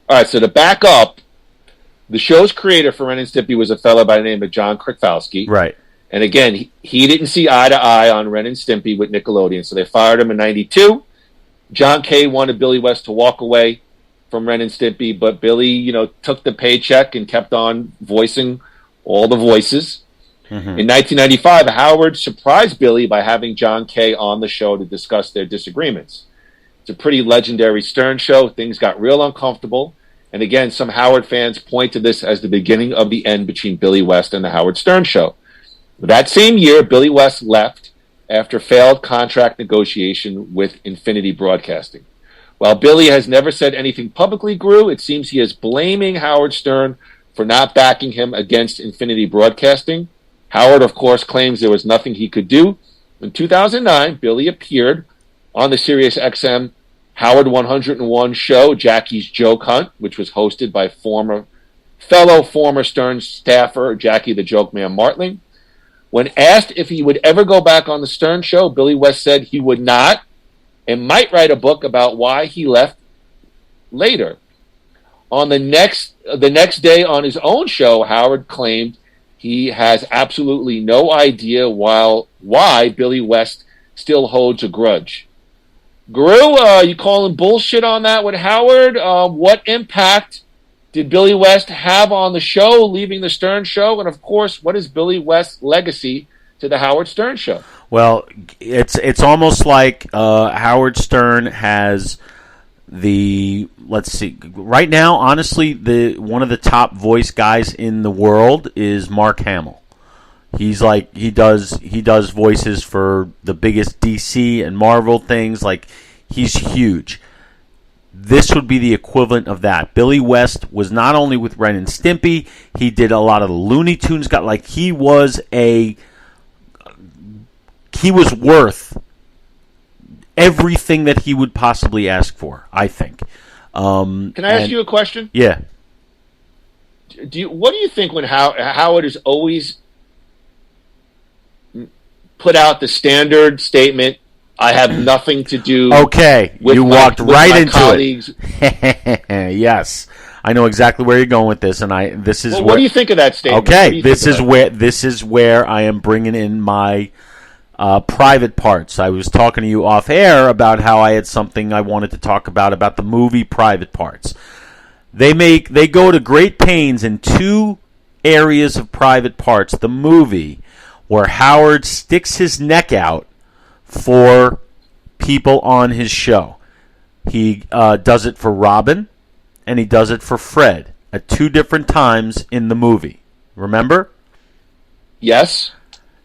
All right, so to back up, the show's creator for Ren and Stimpy was a fellow by the name of John Krakowski. Right. And again, he didn't see eye to eye on Ren and Stimpy with Nickelodeon, so they fired him in '92. John Kay wanted Billy West to walk away from Ren and Stimpy, but Billy, took the paycheck and kept on voicing all the voices. Mm-hmm. In 1995, Howard surprised Billy by having John Kay on the show to discuss their disagreements. It's a pretty legendary Stern show. Things got real uncomfortable. And again, some Howard fans point to this as the beginning of the end between Billy West and the Howard Stern show. That same year, Billy West left after failed contract negotiation with Infinity Broadcasting. While Billy has never said anything publicly, Gru, it seems he is blaming Howard Stern for not backing him against Infinity Broadcasting. Howard, of course, claims there was nothing he could do. In 2009, Billy appeared on the SiriusXM Howard 101 show, Jackie's Joke Hunt, which was hosted by fellow former Stern staffer Jackie the Joke Man Martling. When asked if he would ever go back on the Stern show, Billy West said he would not and might write a book about why he left later. On the next day on his own show, Howard claimed he has absolutely no idea why Billy West still holds a grudge. Gru, you calling bullshit on that with Howard? What impact did Billy West have on the show, leaving the Stern show? And of course, what is Billy West's legacy to the Howard Stern show? Well, it's almost like Howard Stern has let's see, right now, honestly, one of the top voice guys in the world is Mark Hamill. He's like he does voices for the biggest DC and Marvel things. Like, he's huge. This would be the equivalent of that. Billy West was not only with Ren and Stimpy, he did a lot of the Looney Tunes. He was worth everything that he would possibly ask for, I think. Can I ask you a question? Yeah. What do you think when Howard has always put out the standard statement, I have nothing to do with you walked right into colleagues. It. Yes. I know exactly where you're going with this, and what do you think of that statement? Okay, this is where I am bringing in my private parts. I was talking to you off air about how I had something I wanted to talk about the movie Private Parts. They go to great pains in two areas of Private Parts, the movie, where Howard sticks his neck out for people on his show. He does it for Robin, and he does it for Fred at two different times in the movie. Remember? Yes.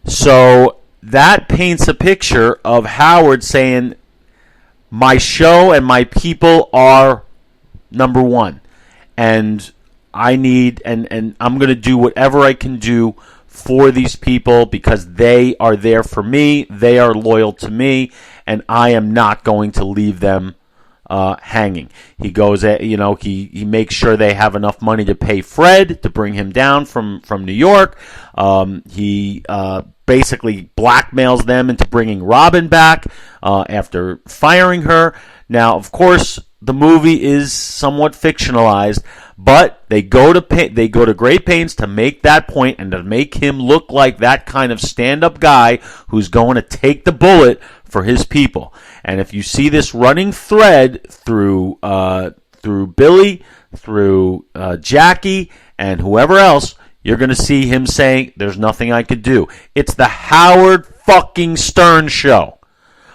So that paints a picture of Howard saying, my show and my people are number one. And I need, and I'm going to do whatever I can do for these people because they are there for me, they are loyal to me, and I am not going to leave them hanging. He goes, he makes sure they have enough money to pay Fred to bring him down from New York. He basically blackmails them into bringing Robin back after firing her. Now, of course, the movie is somewhat fictionalized, but they go to great pains to make that point and to make him look like that kind of stand-up guy who's going to take the bullet for his people. And if you see this running thread through Billy, through Jackie, and whoever else, you're going to see him saying, there's nothing I could do. It's the Howard fucking Stern show.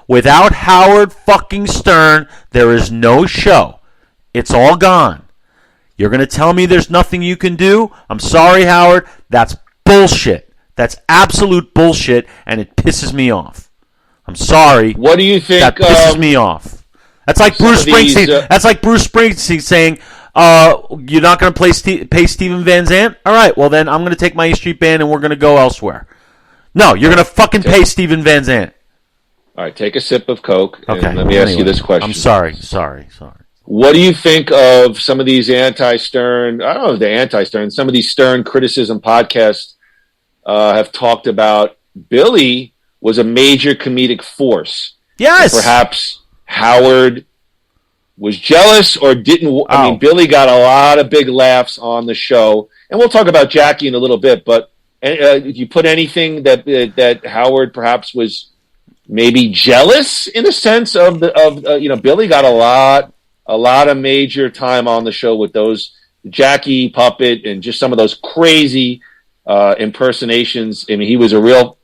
Without Howard fucking Stern, there is no show. It's all gone. You're going to tell me there's nothing you can do? I'm sorry, Howard. That's bullshit. That's absolute bullshit, and it pisses me off. I'm sorry. What do you think? That pisses me off. That's like Bruce Springsteen. That's like Bruce Springsteen saying, you're not going to pay Steven Van Zandt? All right, well then I'm going to take my E Street Band and we're going to go elsewhere. No, you're going to fucking pay Steven Van Zandt. All right, take a sip of Coke, and okay, let me ask you this question. I'm sorry. What do you think of some of these anti-Stern, I don't know if they're anti-Stern, some of these Stern criticism podcasts have talked about Billy was a major comedic force. Yes. And perhaps Howard was jealous or didn't. I mean, Billy got a lot of big laughs on the show, and we'll talk about Jackie in a little bit. But if you put anything that Howard perhaps was maybe jealous in a sense of Billy got a lot of major time on the show with those Jackie puppet and just some of those crazy impersonations. I mean, he was a real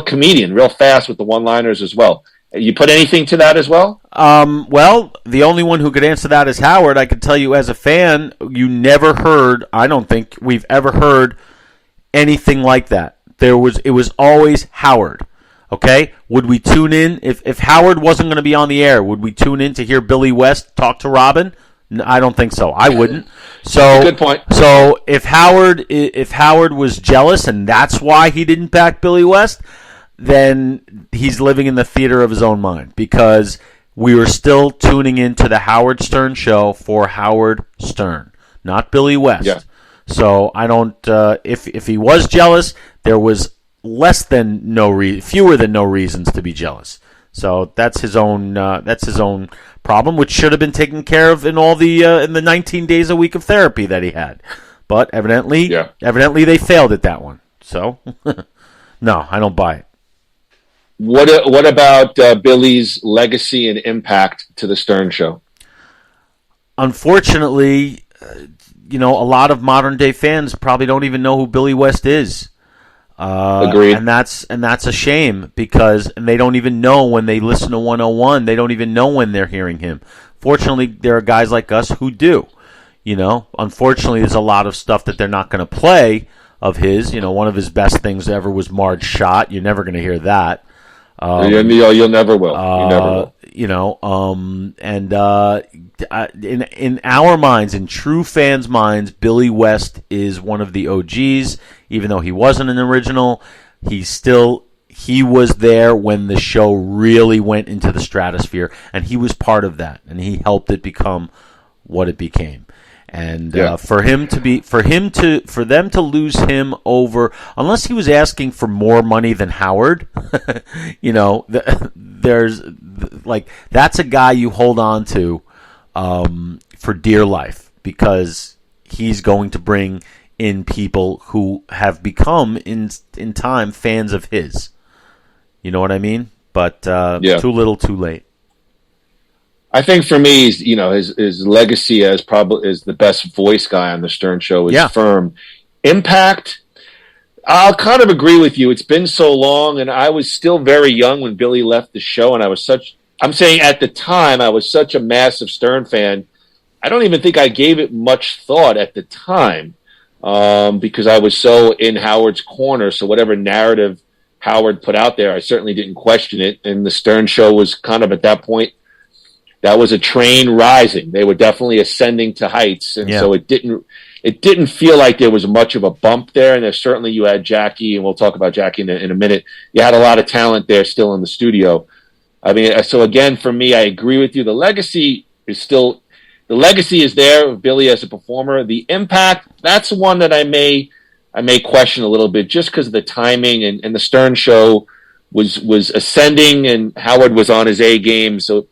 comedian, real fast with the one-liners as well. You put anything to that as well? Well, the only one who could answer that is Howard. I can tell you as a fan, you never heard, I don't think we've ever heard anything like that. It was always Howard. Okay? Would we tune in? If Howard wasn't going to be on the air, would we tune in to hear Billy West talk to Robin? No, I don't think so. I wouldn't. So good point. So if Howard was jealous and that's why he didn't back Billy West, then he's living in the theater of his own mind, because we were still tuning into the Howard Stern show for Howard Stern, not Billy West. Yeah. So I don't. If he was jealous, there was fewer than no reasons to be jealous. So that's his own. That's his own problem, which should have been taken care of in all in the 19 days a week of therapy that he had. But evidently they failed at that one. So no, I don't buy it. What about Billy's legacy and impact to the Stern Show? Unfortunately, a lot of modern day fans probably don't even know who Billy West is. Agreed. And that's a shame, because they don't even know when they listen to 101. They don't even know when they're hearing him. Fortunately, there are guys like us who do. Unfortunately, there's a lot of stuff that they're not going to play of his. One of his best things ever was Marge Shot. You're never going to hear that. You'll never will. You never will. In our minds, in true fans' minds, Billy West is one of the OGs. Even though he wasn't an original, he was there when the show really went into the stratosphere, and he was part of that, and he helped it become what it became. And for them to lose him over, unless he was asking for more money than Howard, that's a guy you hold on to for dear life, because he's going to bring in people who have become in time fans of his. You know what I mean? But too little, too late. I think for me, his legacy as the best voice guy on the Stern Show is firm. Impact, I'll kind of agree with you. It's been so long, and I was still very young when Billy left the show, and I'm saying at the time, I was such a massive Stern fan. I don't even think I gave it much thought at the time, because I was so in Howard's corner. So whatever narrative Howard put out there, I certainly didn't question it. And the Stern Show was kind of at that point, that was a train rising. They were definitely ascending to heights, and so it didn't feel like there was much of a bump there. And there certainly, you had Jackie, and we'll talk about Jackie in a minute. You had a lot of talent there still in the studio. I mean, so again, for me, I agree with you. The legacy is there of Billy as a performer. The impact, that's one that I may question a little bit, just because of the timing, and the Stern Show was ascending, and Howard was on his A game. So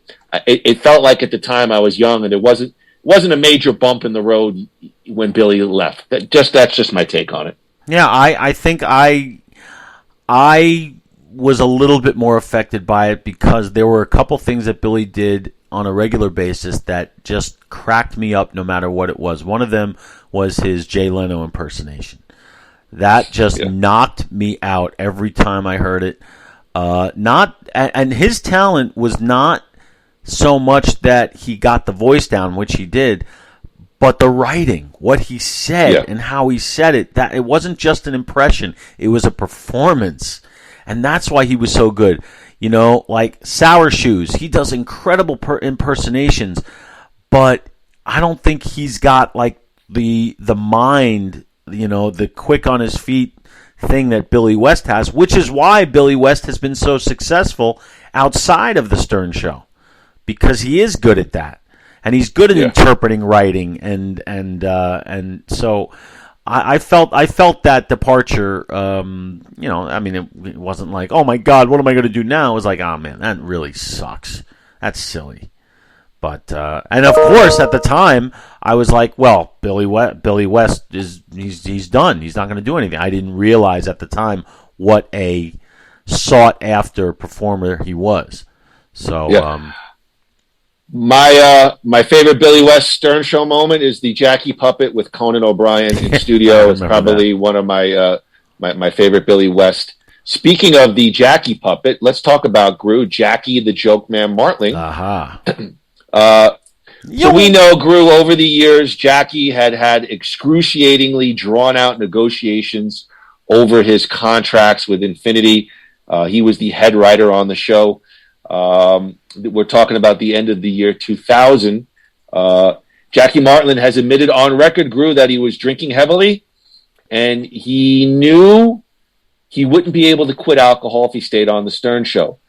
it felt like at the time I was young, and it wasn't a major bump in the road when Billy left. That's just my take on it. Yeah, I think I was a little bit more affected by it, because there were a couple things that Billy did on a regular basis that just cracked me up no matter what it was. One of them was his Jay Leno impersonation. That just knocked me out every time I heard it. And his talent was not so much that he got the voice down, which he did, but the writing, what he said and how he said it, that it wasn't just an impression, it was a performance. And that's why he was so good. Like Sour Shoes, he does incredible impersonations, but I don't think he's got like the mind, the quick on his feet thing that Billy West has, which is why Billy West has been so successful outside of the Stern Show, because he is good at that, and he's good at interpreting writing, and so I felt that departure. I mean, it wasn't like, oh my God, what am I going to do now? It was like, oh man, that really sucks. That's silly. But and of course, at the time, I was like, well, Billy West he's done. He's not going to do anything. I didn't realize at the time what a sought after performer he was. So. Yeah. My favorite Billy West Stern Show moment is the Jackie puppet with Conan O'Brien in studio. It's probably one of my favorite Billy West. Speaking of the Jackie puppet, let's talk about Gru, Jackie the Joke Man Martling. So we know, Gru, over the years, Jackie had excruciatingly drawn out negotiations over his contracts with Infinity. He was the head writer on the show. We're talking about the end of the year 2000. Jackie Martling has admitted on record, Gru, that he was drinking heavily, and he knew he wouldn't be able to quit alcohol if he stayed on the Stern Show.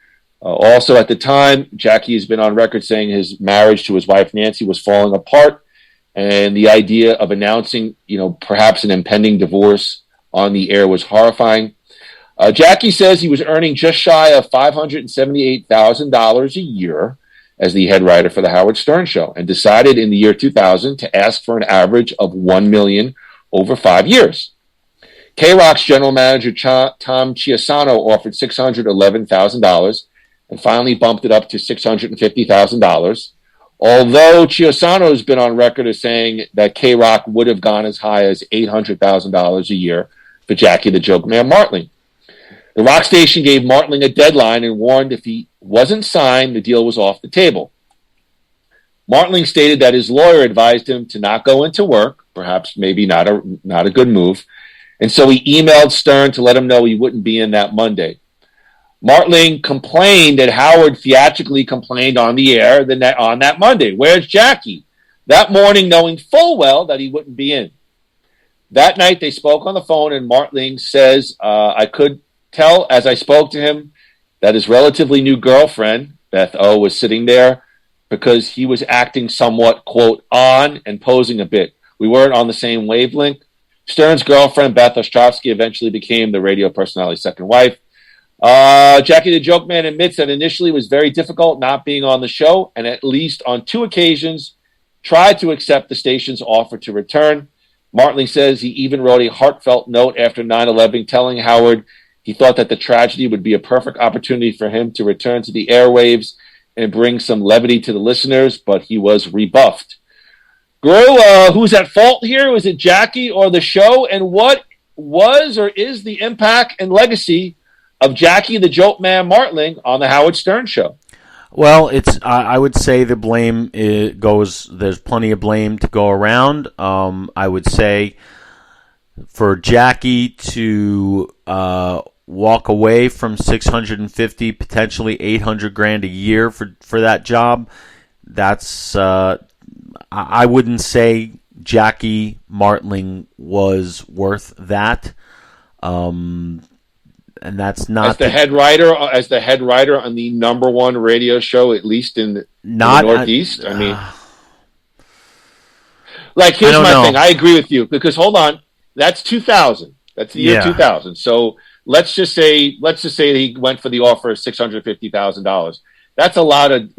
Also, at the time, Jackie has been on record saying his marriage to his wife Nancy was falling apart, and the idea of announcing, perhaps an impending divorce on the air was horrifying. Jackie says he was earning just shy of $578,000 a year as the head writer for the Howard Stern Show, and decided in the year 2000 to ask for an average of $1 million over 5 years. K-Rock's general manager Tom Chiasano offered $611,000 and finally bumped it up to $650,000. Although Chiasano has been on record as saying that K-Rock would have gone as high as $800,000 a year for Jackie the Joke Man Martling. The rock station gave Martling a deadline and warned if he wasn't signed, the deal was off the table. Martling stated that his lawyer advised him to not go into work, perhaps maybe not a good move, and so he emailed Stern to let him know he wouldn't be in that Monday. Martling complained that Howard theatrically complained on the air on that Monday. Where's Jackie? That morning, knowing full well that he wouldn't be in. That night, they spoke on the phone, and Martling says, I could tell as I spoke to him that his relatively new girlfriend, Beth O, was sitting there because he was acting somewhat, quote, on and posing a bit. We weren't on the same wavelength. Stern's girlfriend, Beth Ostrovsky, eventually became the radio personality's second wife. Jackie the Joke Man admits that initially it was very difficult not being on the show, and at least on 2 occasions tried to accept the station's offer to return. Martling says he even wrote a heartfelt note after 9/11 telling Howard he thought that the tragedy would be a perfect opportunity for him to return to the airwaves and bring some levity to the listeners, but he was rebuffed. Gru, who's at fault here? Was it Jackie or the show? And what was or is the impact and legacy of Jackie the Joke Man Martling on the Howard Stern Show? Well, I would say the blame goes. There's plenty of blame to go around. I would say for Jackie to walk away from $650, potentially $800,000 a year for that job. That's I wouldn't say Jackie Martling was worth that. And that's not as the head writer on the number one radio show, at least in the Northeast. I mean, here's my thing. I agree with you because hold on, that's 2000. That's the year 2000. So let's just say he went for the offer of $650,000. That's a lot of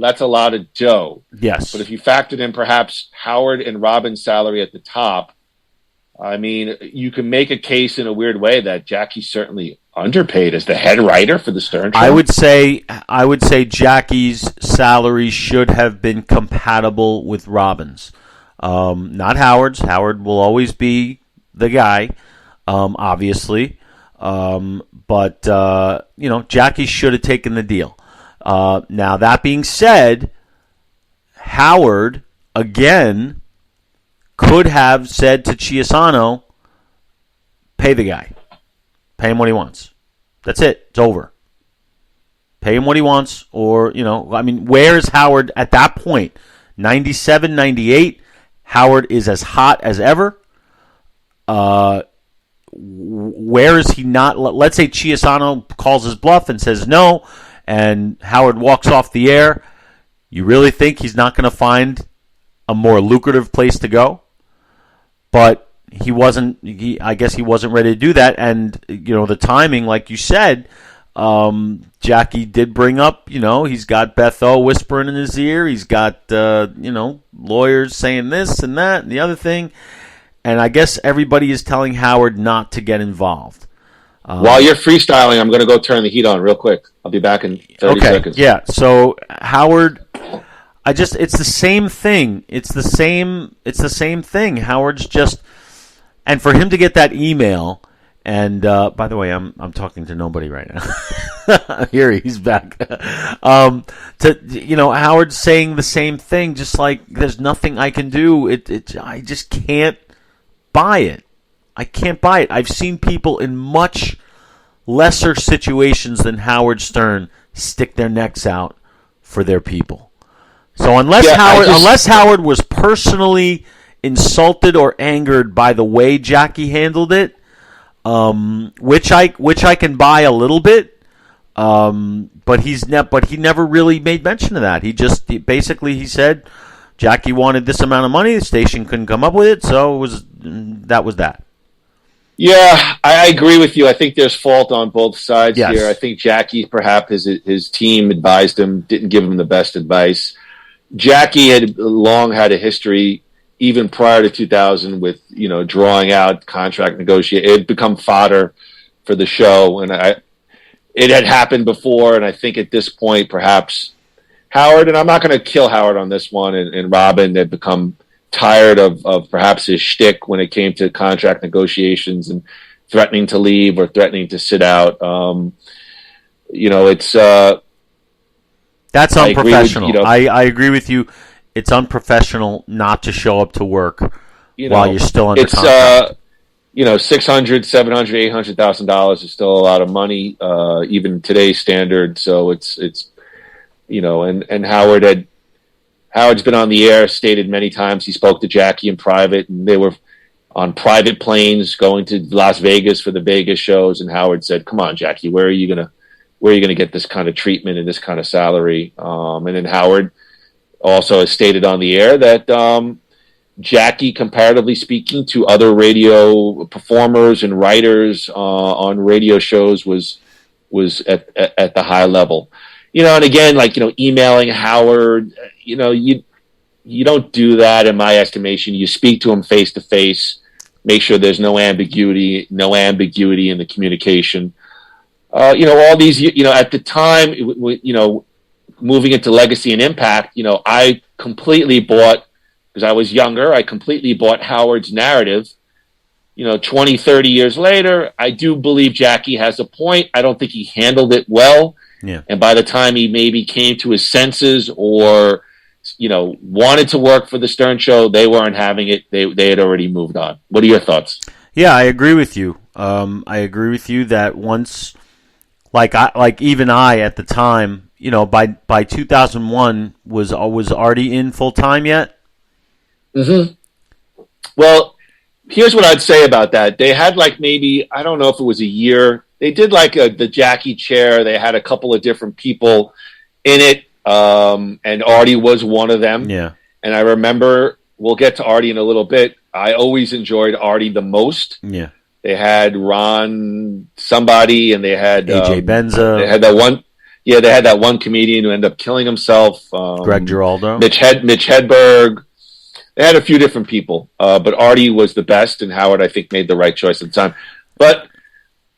dough. Yes. But if you factored in perhaps Howard and Robin's salary at the top, I mean, you can make a case in a weird way that Jackie's certainly underpaid as the head writer for the Stern Show. I would say Jackie's salary should have been compatible with Robin's, not Howard's. Howard will always be the guy, obviously, but Jackie should have taken the deal. Now that being said, Howard again could have said to Chiasano, pay the guy. Pay him what he wants. That's it. It's over. Pay him what he wants. Or, where is Howard at that point? 97, 98. Howard is as hot as ever. Where is he not? Let's say Chiasano calls his bluff and says no, and Howard walks off the air. You really think he's not going to find a more lucrative place to go? But I guess he wasn't ready to do that. And, the timing, like you said, Jackie did bring up, he's got Beth O whispering in his ear. He's got, lawyers saying this and that and the other thing. And I guess everybody is telling Howard not to get involved. While you're freestyling, I'm going to go turn the heat on real quick. I'll be back in 30 seconds. Yeah. So Howard, it's the same thing. It's the same thing. Howard's just, and for him to get that email, and by the way, I'm talking to nobody right now. Here he's back. Howard's saying the same thing, just like there's nothing I can do. I just can't buy it. I can't buy it. I've seen people in much lesser situations than Howard Stern stick their necks out for their people. So unless Howard was personally insulted or angered by the way Jackie handled it, which I can buy a little bit, but he never really made mention of that. He said Jackie wanted this amount of money, the station couldn't come up with it, so that was that. Yeah, I agree with you. I think there's fault on both sides yes. here. I think Jackie, perhaps his team advised him, didn't give him the best advice. Jackie had long had a history, even prior to 2000, with drawing out contract negotiation. It had become fodder for the show, and it had happened before. And I think at this point, perhaps Howard, and I'm not going to kill Howard on this one, and Robin had become tired of perhaps his shtick when it came to contract negotiations and threatening to leave or threatening to sit out. It's that's unprofessional. I agree with you. It's unprofessional not to show up to work while you're still under contract. $600,000, $700,000, $800,000 is still a lot of money, even today's standard. So it's and Howard's been on the air, stated many times he spoke to Jackie in private, and they were on private planes going to Las Vegas for the Vegas shows. And Howard said, "Come on, Jackie, where are you gonna get this kind of treatment and this kind of salary?" And then Howard also has stated on the air that Jackie, comparatively speaking to other radio performers and writers on radio shows, was at the high level. And again, emailing Howard, you don't do that in my estimation. You speak to him face to face, make sure there's no ambiguity in the communication. All these, at the time, moving into Legacy and Impact, I completely bought, because I was younger, I completely bought Howard's narrative. 20, 30 years later, I do believe Jackie has a point. I don't think he handled it well. Yeah. And by the time he maybe came to his senses or, wanted to work for the Stern Show, they weren't having it. They had already moved on. What are your thoughts? Yeah, I agree with you. I agree with you that once, even I at the time, by 2001, was already in full time yet? Mm-hmm. Well, here's what I'd say about that. They had maybe, I don't know if it was a year. They did the Jackie chair. They had a couple of different people in it, and Artie was one of them. Yeah. And I remember, we'll get to Artie in a little bit, I always enjoyed Artie the most. Yeah. They had Ron somebody, and they had AJ Benza. They had that one. Yeah, they had that one comedian who ended up killing himself. Greg Giraldo. Mitch Hedberg. They had a few different people, but Artie was the best, and Howard, I think, made the right choice at the time. But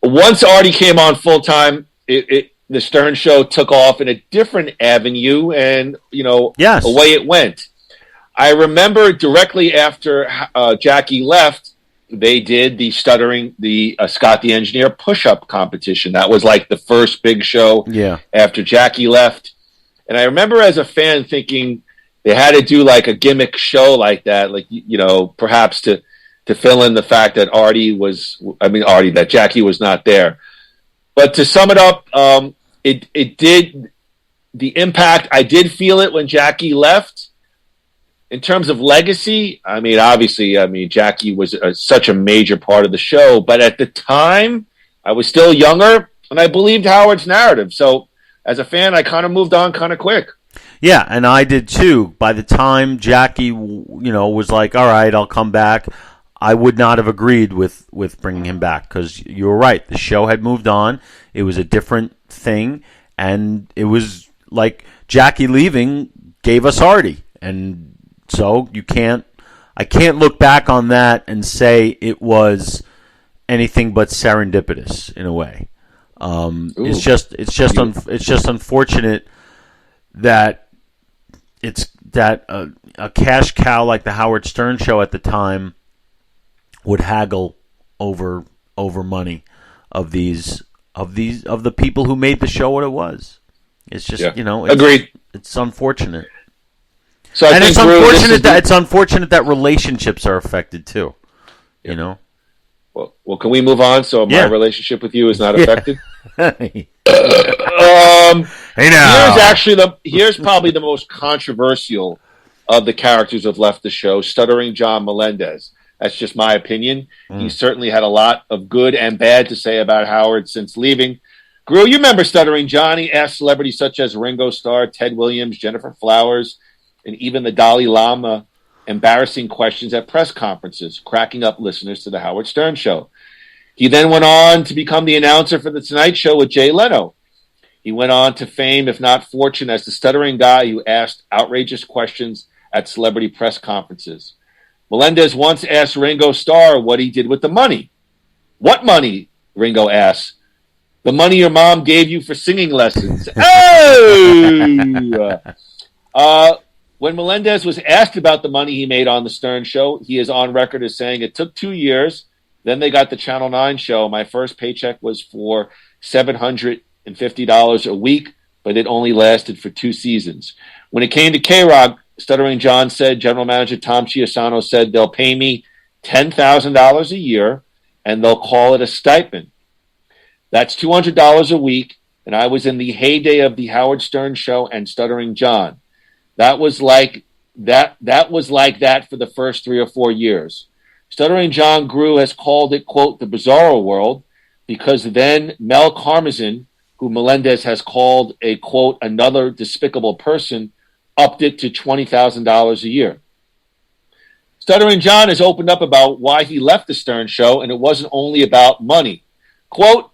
once Artie came on full time, the Stern Show took off in a different avenue, and yes. Away it went. I remember directly after Jackie left, they did the Scott the Engineer push-up competition. That was the first big show after Jackie left. And I remember as a fan thinking they had to do a gimmick show like that, perhaps to fill in the fact that that Jackie was not there. But to sum it up, it did the impact. I did feel it when Jackie left. In terms of legacy, obviously, Jackie was such a major part of the show. But at the time, I was still younger, and I believed Howard's narrative. So as a fan, I kind of moved on kind of quick. Yeah, and I did too. By the time Jackie, was all right, I'll come back, I would not have agreed with bringing him back, because you were right. The show had moved on. It was a different thing, and it was like Jackie leaving gave us Hardy, and so I can't look back on that and say it was anything but serendipitous in a way. It's just unfortunate that a cash cow like the Howard Stern show at the time would haggle over money of the people who made the show what it was. It's just agreed. It's unfortunate. So and it's unfortunate that relationships are affected too. Yeah. You know. Well, can we move on? So my relationship with you is not affected. Hey now. Here's probably the most controversial of the characters who have left the show, Stuttering John Melendez. That's just my opinion. He certainly had a lot of good and bad to say about Howard since leaving. Gru, you remember Stuttering John? He asked celebrities such as Ringo Starr, Ted Williams, Jennifer Flowers, and even the Dalai Lama embarrassing questions at press conferences, cracking up listeners to the Howard Stern show. He then went on to become the announcer for The Tonight Show with Jay Leno. He went on to fame, if not fortune, as the stuttering guy who asked outrageous questions at celebrity press conferences. Melendez once asked Ringo Starr what he did with the money. What money? Ringo asked. The money your mom gave you for singing lessons. Oh! When Melendez was asked about the money he made on the Stern show, he is on record as saying, it took 2 years. Then they got the Channel 9 show. My first paycheck was for $750 a week, but it only lasted for 2 seasons. When it came to K-Rock, Stuttering John said, General Manager Tom Chiasano said, they'll pay me $10,000 a year, and they'll call it a stipend. That's $200 a week, and I was in the heyday of the Howard Stern show and Stuttering John. That was like that for the first 3 or 4 years. Stuttering John Gru has called it, quote, the bizarro world, because then Mel Karmazin, who Melendez has called a, quote, another despicable person, upped it to $20,000 a year. Stuttering John has opened up about why he left the Stern show, and it wasn't only about money. Quote,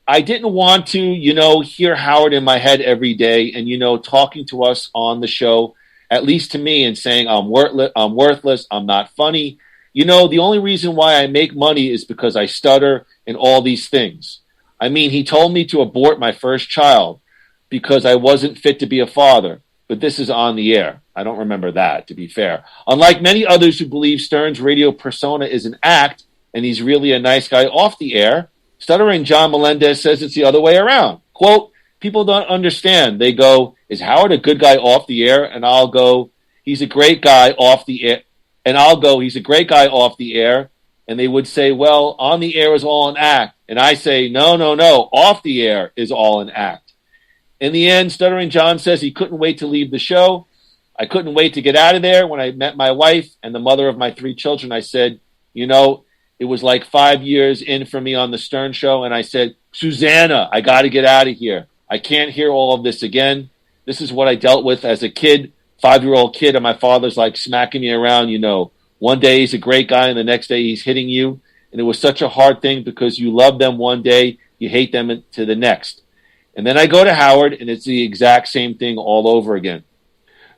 I didn't want to, hear Howard in my head every day and, talking to us on the show, at least to me, and saying I'm worthless, I'm not funny. The only reason why I make money is because I stutter and all these things. I mean, he told me to abort my first child because I wasn't fit to be a father, but this is on the air. I don't remember that, to be fair. Unlike many others who believe Stern's radio persona is an act and he's really a nice guy off the air, Stuttering John Melendez says it's the other way around. Quote, people don't understand. They go, is Howard a good guy off the air? And I'll go, he's a great guy off the air. And I'll go, he's a great guy off the air. And they would say, well, on the air is all an act. And I say, no, off the air is all an act. In the end, Stuttering John says he couldn't wait to leave the show. I couldn't wait to get out of there. When I met my wife and the mother of my 3 children, I said, it was like 5 years in for me on the Stern show. And I said, Susanna, I got to get out of here. I can't hear all of this again. This is what I dealt with as a kid, 5-year-old kid. And my father's like smacking me around, One day he's a great guy and the next day he's hitting you. And it was such a hard thing because you love them one day, you hate them to the next. And then I go to Howard and it's the exact same thing all over again.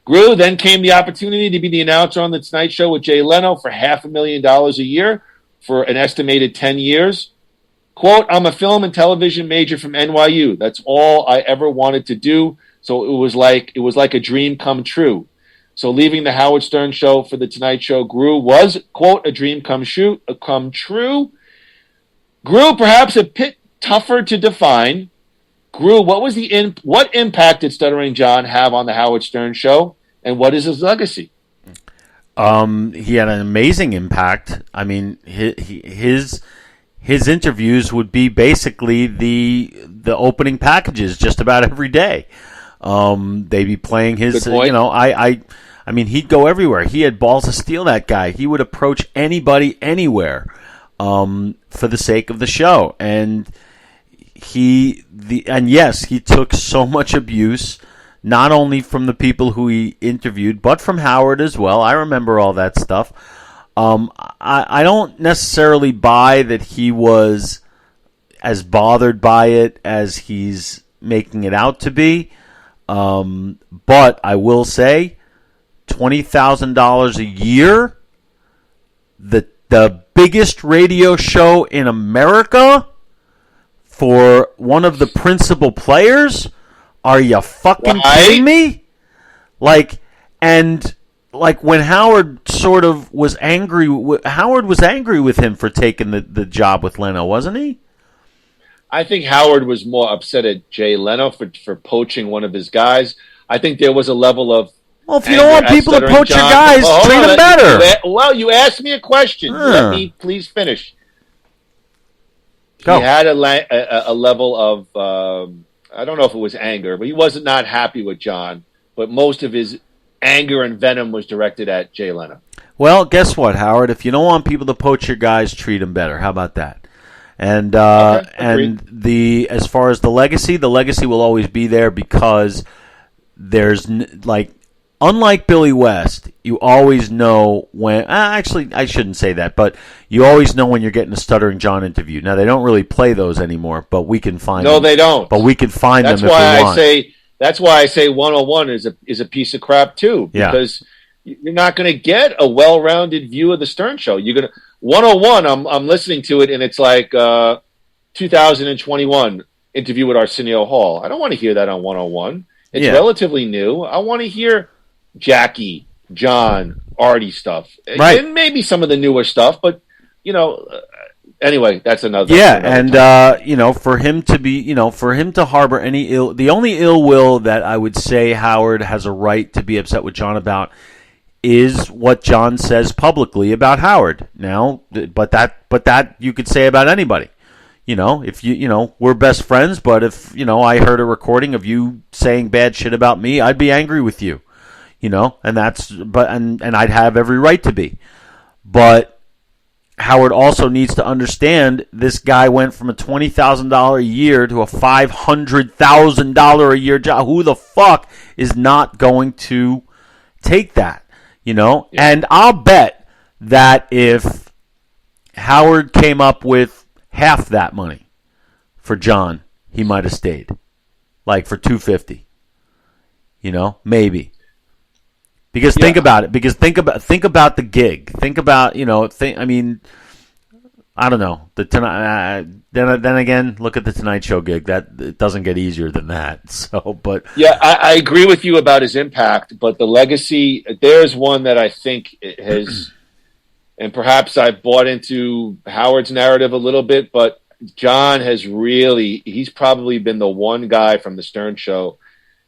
Gru, then came the opportunity to be the announcer on The Tonight Show with Jay Leno for $500,000 a year for an estimated 10 years. Quote, I'm a film and television major from NYU. That's all I ever wanted to do. So it was like a dream come true. So leaving the Howard Stern show for The Tonight Show, Gru was, quote, a dream come true. Gru, perhaps a bit tougher to define. Gru, what impact did Stuttering John have on the Howard Stern show, and what is his legacy? He had an amazing impact. I mean, his interviews would be basically the opening packages just about every day. They'd be playing his, I mean, he'd go everywhere. He had balls to steal, that guy. He would approach anybody, anywhere, for the sake of the show. And yes, he took so much abuse, not only from the people who he interviewed, but from Howard as well. I remember all that stuff. I don't necessarily buy that he was as bothered by it as he's making it out to be. But I will say, $20,000 a year, the biggest radio show in America for one of the principal players. Are you fucking kidding me? Like when Howard sort of was angry, Howard was angry with him for taking the job with Leno, wasn't he? I think Howard was more upset at Jay Leno for poaching one of his guys. I think there was a level of, well, if you don't want people to poach your guys, treat them better. Well, you asked me a question. Let me please finish. Go. He had a level of, I don't know if it was anger, but he wasn't not happy with John. But most of his anger and venom was directed at Jay Leno. Well, guess what, Howard? If you don't want people to poach your guys, treat them better. How about that? And as far as the legacy will always be there because there's unlike Billy West, you always know when. Actually, I shouldn't say that, but you always know when you're getting a Stuttering John interview. Now they don't really play those anymore, but we can find them. No, they don't. But we can find them if we want. That's why I say 101 is a piece of crap too, because you're not going to get a well-rounded view of the Stern Show. You're going to 101. I'm listening to it, and it's like 2021 interview with Arsenio Hall. I don't want to hear that on 101. It's relatively new. I want to hear Jackie, John, Artie stuff, right? And maybe some of the newer stuff, but anyway, that's another. Yeah, and for him to harbor any the only ill will that I would say Howard has a right to be upset with John about is what John says publicly about Howard. Now, but that you could say about anybody. If we're best friends, but if I heard a recording of you saying bad shit about me, I'd be angry with you. And I'd have every right to be. But Howard also needs to understand this guy went from a $20,000 a year to a $500,000 a year job. Who the fuck is not going to take that? Yeah. And I'll bet that if Howard came up with half that money for John, he might have stayed, like for $250. Maybe. Because think about it. Because think about the gig. Think about I don't know the tonight. Then again, look at the Tonight Show gig. That it doesn't get easier than that. So, but yeah, I agree with you about his impact. But the legacy, there's one that I think has, and perhaps I've bought into Howard's narrative a little bit. But John has he's probably been the one guy from the Stern Show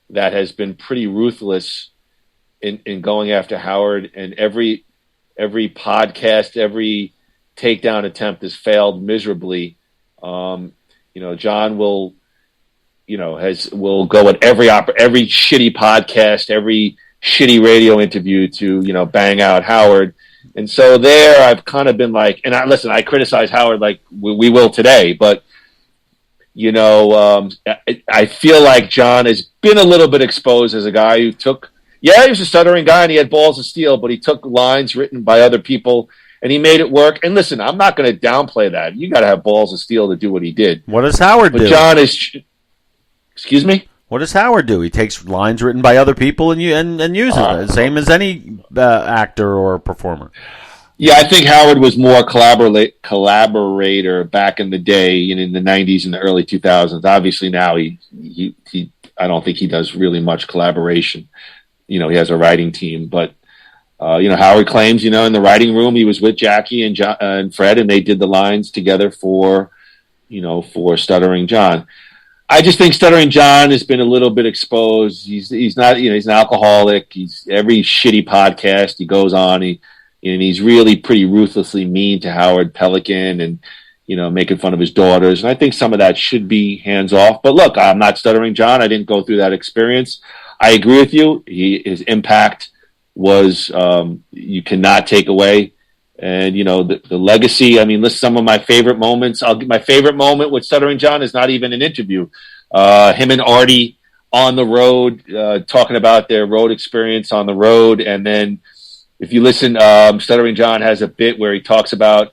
that has been pretty ruthless in going after Howard, and every podcast, every takedown attempt has failed miserably. John will go at every shitty podcast, every shitty radio interview to bang out Howard. And so there, I've kind of been like, and I criticize Howard like we will today, but I feel like John has been a little bit exposed as a guy who took. Yeah, he was a stuttering guy and he had balls of steel, but he took lines written by other people and he made it work. And listen, I'm not going to downplay that. You got to have balls of steel to do what he did. What does Howard do? John is, excuse me? What does Howard do? He takes lines written by other people and uses it, same as any actor or performer. Yeah, I think Howard was more collaborator back in the day, in the 90s and the early 2000s. Obviously now he I don't think he does really much collaboration. He has a writing team, but Howard claims, in the writing room he was with Jackie and John, and Fred, and they did the lines together for Stuttering John. I just think Stuttering John has been a little bit exposed. He's not, he's an alcoholic. He's every shitty podcast he goes on. He's really pretty ruthlessly mean to Howard Pelican and making fun of his daughters. And I think some of that should be hands off. But look, I'm not Stuttering John. I didn't go through that experience. I agree with you. His impact was you cannot take away. And, the legacy, list some of my favorite moments. My favorite moment with Stuttering John is not even an interview. Him and Artie on the road, talking about their road experience on the road. And then, if you listen, Stuttering John has a bit where he talks about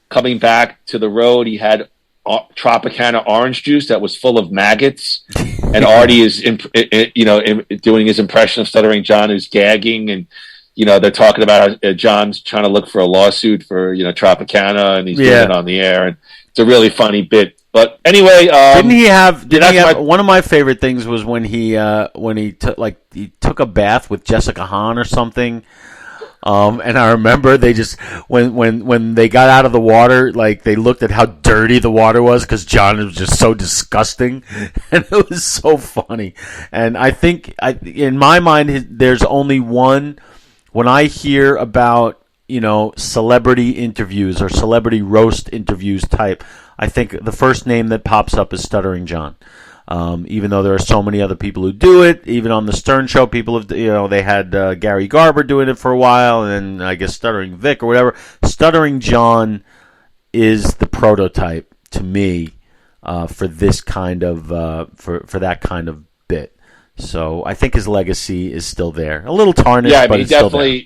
coming back to the road. He had Tropicana orange juice that was full of maggots, and Artie is, doing his impression of Stuttering John, who's gagging, and they're talking about how John's trying to look for a lawsuit for Tropicana, and he's doing it on the air, and it's a really funny bit. But anyway, didn't he have? One of my favorite things was when he took a bath with Jessica Hahn or something. And I remember they just when they got out of the water, like they looked at how dirty the water was because John was just so disgusting, and it was so funny. And I think in my mind, there's only one. When I hear about celebrity interviews or celebrity roast interviews type, I think the first name that pops up is Stuttering John. Even though there are so many other people who do it, even on the Stern Show, people have, they had Gary Garber doing it for a while, and then I guess Stuttering Vic or whatever. Stuttering John is the prototype to me for this kind of for that kind of bit. So I think his legacy is still there, a little tarnished, but it's still there.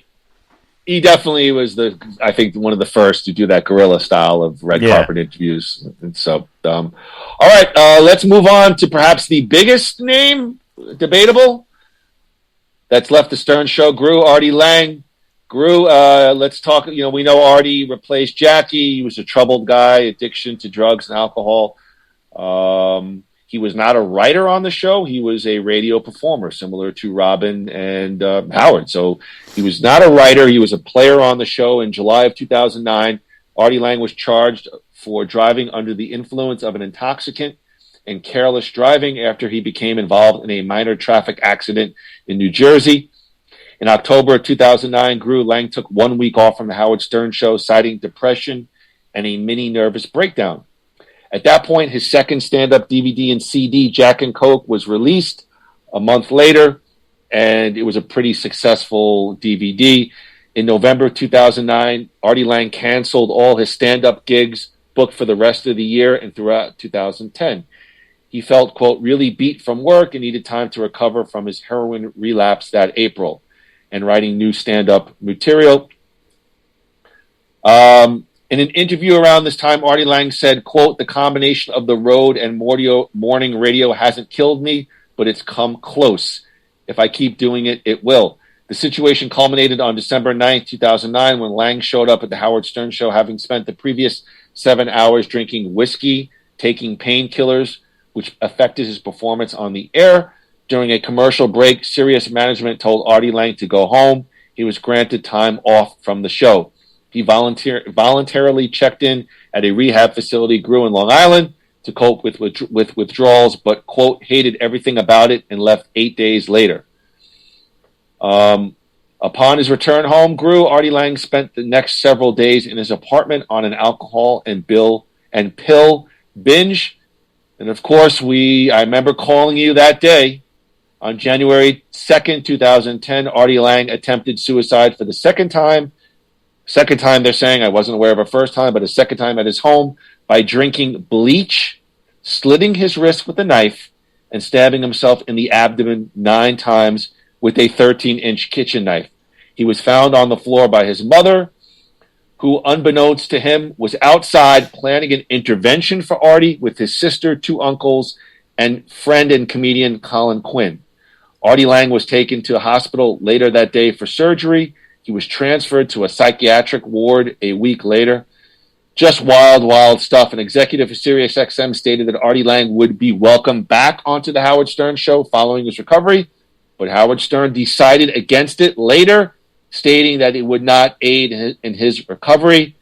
He definitely was I think one of the first to do that guerrilla style of red carpet interviews. And so, all right, let's move on to perhaps the biggest name, debatable, that's left the Stern Show. Artie Lange. Let's talk, we know Artie replaced Jackie. He was a troubled guy, addiction to drugs and alcohol. He was not a writer on the show. He was a radio performer, similar to Robin and Howard. So he was not a writer. He was a player on the show. In July of 2009, Artie Lange was charged for driving under the influence of an intoxicant and careless driving after he became involved in a minor traffic accident in New Jersey. In October of 2009, Lange took 1 week off from the Howard Stern Show, citing depression and a mini nervous breakdown. At that point, his second stand-up DVD and CD, Jack and Coke, was released a month later, and it was a pretty successful DVD. In November 2009, Artie Lange canceled all his stand-up gigs booked for the rest of the year and throughout 2010. He felt, quote, really beat from work and needed time to recover from his heroin relapse that April and writing new stand-up material. In an interview around this time, Artie Lange said, quote, the combination of the road and morning radio hasn't killed me, but it's come close. If I keep doing it, it will. The situation culminated on December 9th, 2009, when Lange showed up at the Howard Stern Show, having spent the previous 7 hours drinking whiskey, taking painkillers, which affected his performance on the air. During a commercial break, Sirius management told Artie Lange to go home. He was granted time off from the show. He voluntarily checked in at a rehab facility, Grew in Long Island, to cope with withdrawals, but, quote, hated everything about it and left 8 days later. Upon his return home, Artie Lange spent the next several days in his apartment on an alcohol and pill binge. And, of course, I remember calling you that day. On January 2nd, 2010, Artie Lange attempted suicide for the second time. Second time, they're saying, I wasn't aware of a first time, but a second time at his home by drinking bleach, slitting his wrist with a knife, and stabbing himself in the abdomen 9 times with a 13-inch kitchen knife. He was found on the floor by his mother, who, unbeknownst to him, was outside planning an intervention for Artie with his sister, 2 uncles, and friend and comedian Colin Quinn. Artie Lange was taken to a hospital later that day for surgery. He was transferred to a psychiatric ward a week later. Just wild, wild stuff. An executive for SiriusXM stated that Artie Lange would be welcomed back onto the Howard Stern Show following his recovery, but Howard Stern decided against it later, stating that it would not aid in his recovery.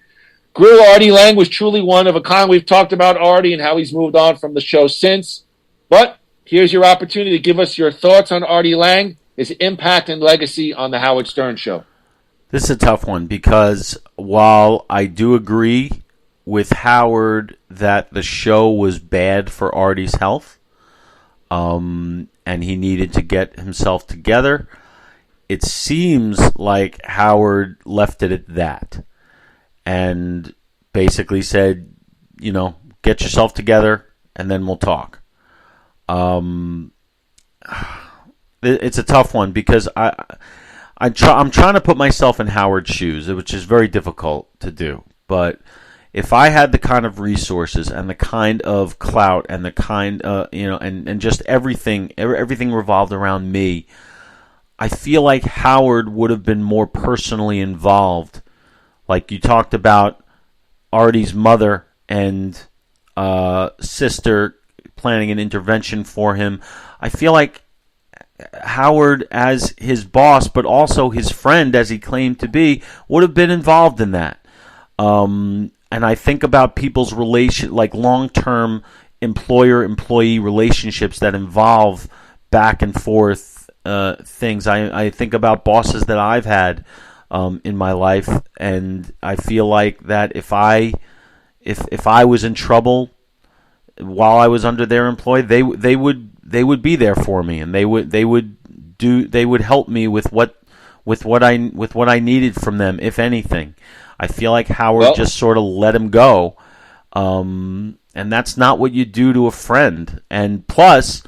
Artie Lange was truly one of a kind. We've talked about Artie and how he's moved on from the show since, but here's your opportunity to give us your thoughts on Artie Lange, his impact and legacy on the Howard Stern Show. This is a tough one because while I do agree with Howard that the show was bad for Artie's health, and he needed to get himself together, it seems like Howard left it at that and basically said, get yourself together and then we'll talk. It's a tough one because I'm trying to put myself in Howard's shoes, which is very difficult to do. But if I had the kind of resources and the kind of clout and the kind, and just everything revolved around me, I feel like Howard would have been more personally involved. Like you talked about Artie's mother and sister planning an intervention for him. I feel like Howard, as his boss, but also his friend, as he claimed to be, would have been involved in that. And I think about people's like long-term employer-employee relationships that involve back and forth things. I think about bosses that I've had in my life, and I feel like that if I was in trouble while I was under their employ, they would be there for me, and they would help me with what I needed from them, if anything. I feel like Howard just sort of let him go, and that's not what you do to a friend. And plus,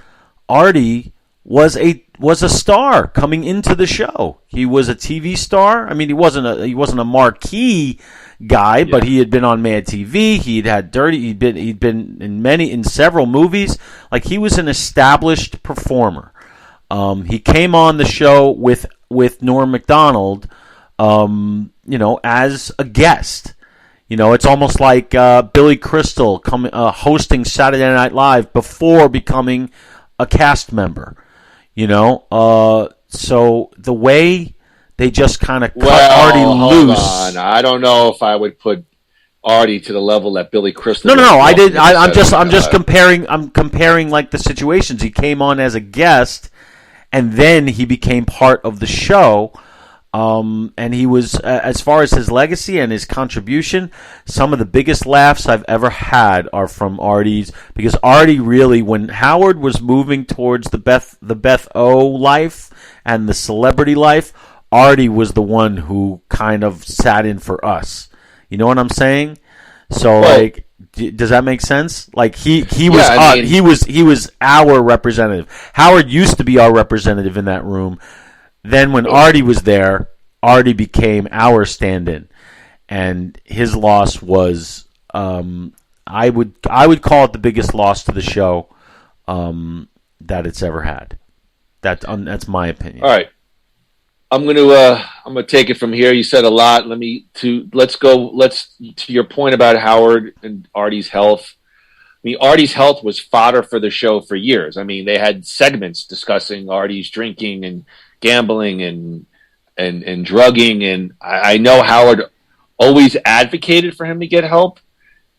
Artie was a star coming into the show. He was a TV star. I mean, he wasn't a marquee guy, but he had been on Mad TV. He'd been in several movies. Like, he was an established performer. He came on the show with Norm Macdonald, as a guest. It's almost like Billy Crystal hosting Saturday Night Live before becoming a cast member. So the way they just kind of cut Artie loose. Hold on. I don't know if I would put Artie to the level that Billy Crystal. No. I did. I'm just comparing. I'm comparing like the situations. He came on as a guest, and then he became part of the show. And he was, as far as his legacy and his contribution, some of the biggest laughs I've ever had are from Artie's, because Artie really, when Howard was moving towards the Beth O life and the celebrity life, Artie was the one who kind of sat in for us. You know what I'm saying? So, does that make sense? Like he was he was our representative. Howard used to be our representative in that room. Then when Artie was there, Artie became our stand-in, and his loss was I would call it the biggest loss to the show that it's ever had. That's my opinion. All right, I'm gonna take it from here. You said a lot. Let's to your point about Howard and Artie's health. I mean, Artie's health was fodder for the show for years. I mean, they had segments discussing Artie's drinking and gambling and drugging, and I know Howard always advocated for him to get help,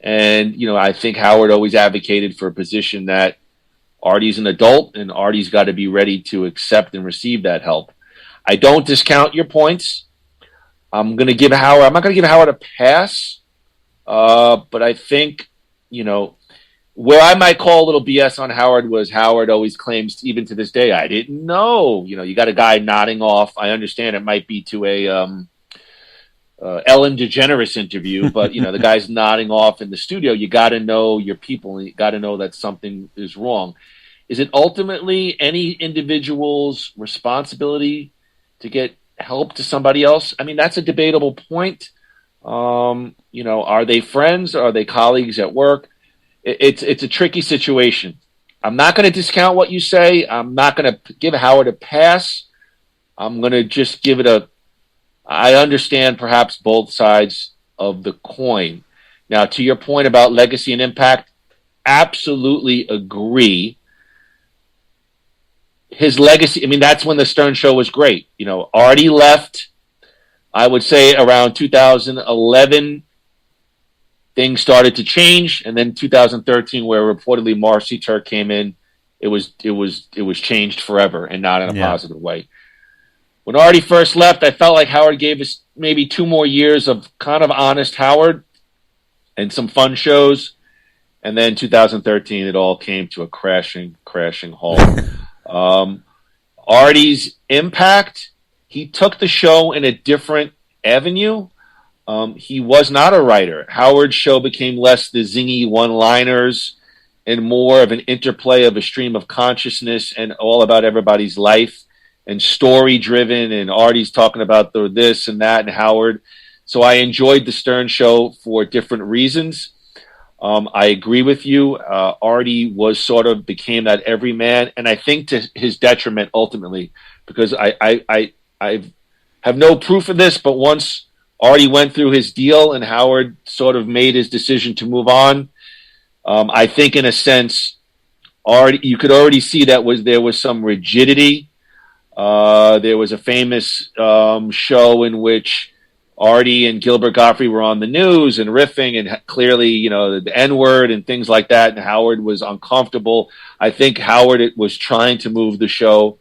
and I think Howard always advocated for a position that Artie's an adult and Artie's got to be ready to accept and receive that help. I don't discount your points. I'm not going to give Howard a pass, but I think where I might call a little BS on Howard was Howard always claims, even to this day, I didn't know. You got a guy nodding off. I understand it might be to a Ellen DeGeneres interview, but the guy's nodding off in the studio. You got to know your people, and you got to know that something is wrong. Is it ultimately any individual's responsibility to get help to somebody else? I mean, that's a debatable point. Are they friends? Are they colleagues at work? It's a tricky situation. I'm not going to discount what you say. I'm not going to give Howard a pass. I'm going to just give it I understand perhaps both sides of the coin. Now, to your point about legacy and impact, absolutely agree. His legacy, I mean, that's when the Stern Show was great. Artie left, I would say around 2011, things started to change, and then 2013, where reportedly Marcy Turk came in, it was changed forever, and not in a positive way. When Artie first left, I felt like Howard gave us maybe 2 more years of kind of honest Howard and some fun shows, and then 2013, it all came to a crashing halt. Artie's impact, he took the show in a different avenue. He was not a writer. Howard's show became less the zingy one-liners and more of an interplay of a stream of consciousness and all about everybody's life. and story driven, and Artie's talking about the this and that, and Howard. So I enjoyed the Stern Show for different reasons. I agree with you. Artie became that everyman, and I think to his detriment ultimately, because I have no proof of this, but once Artie went through his deal and Howard sort of made his decision to move on, I think in a sense, you could already see that there was some rigidity. There was a famous show in which Artie and Gilbert Gottfried were on the news and riffing, and clearly, the N-word and things like that, and Howard was uncomfortable. I think Howard was trying to move the show,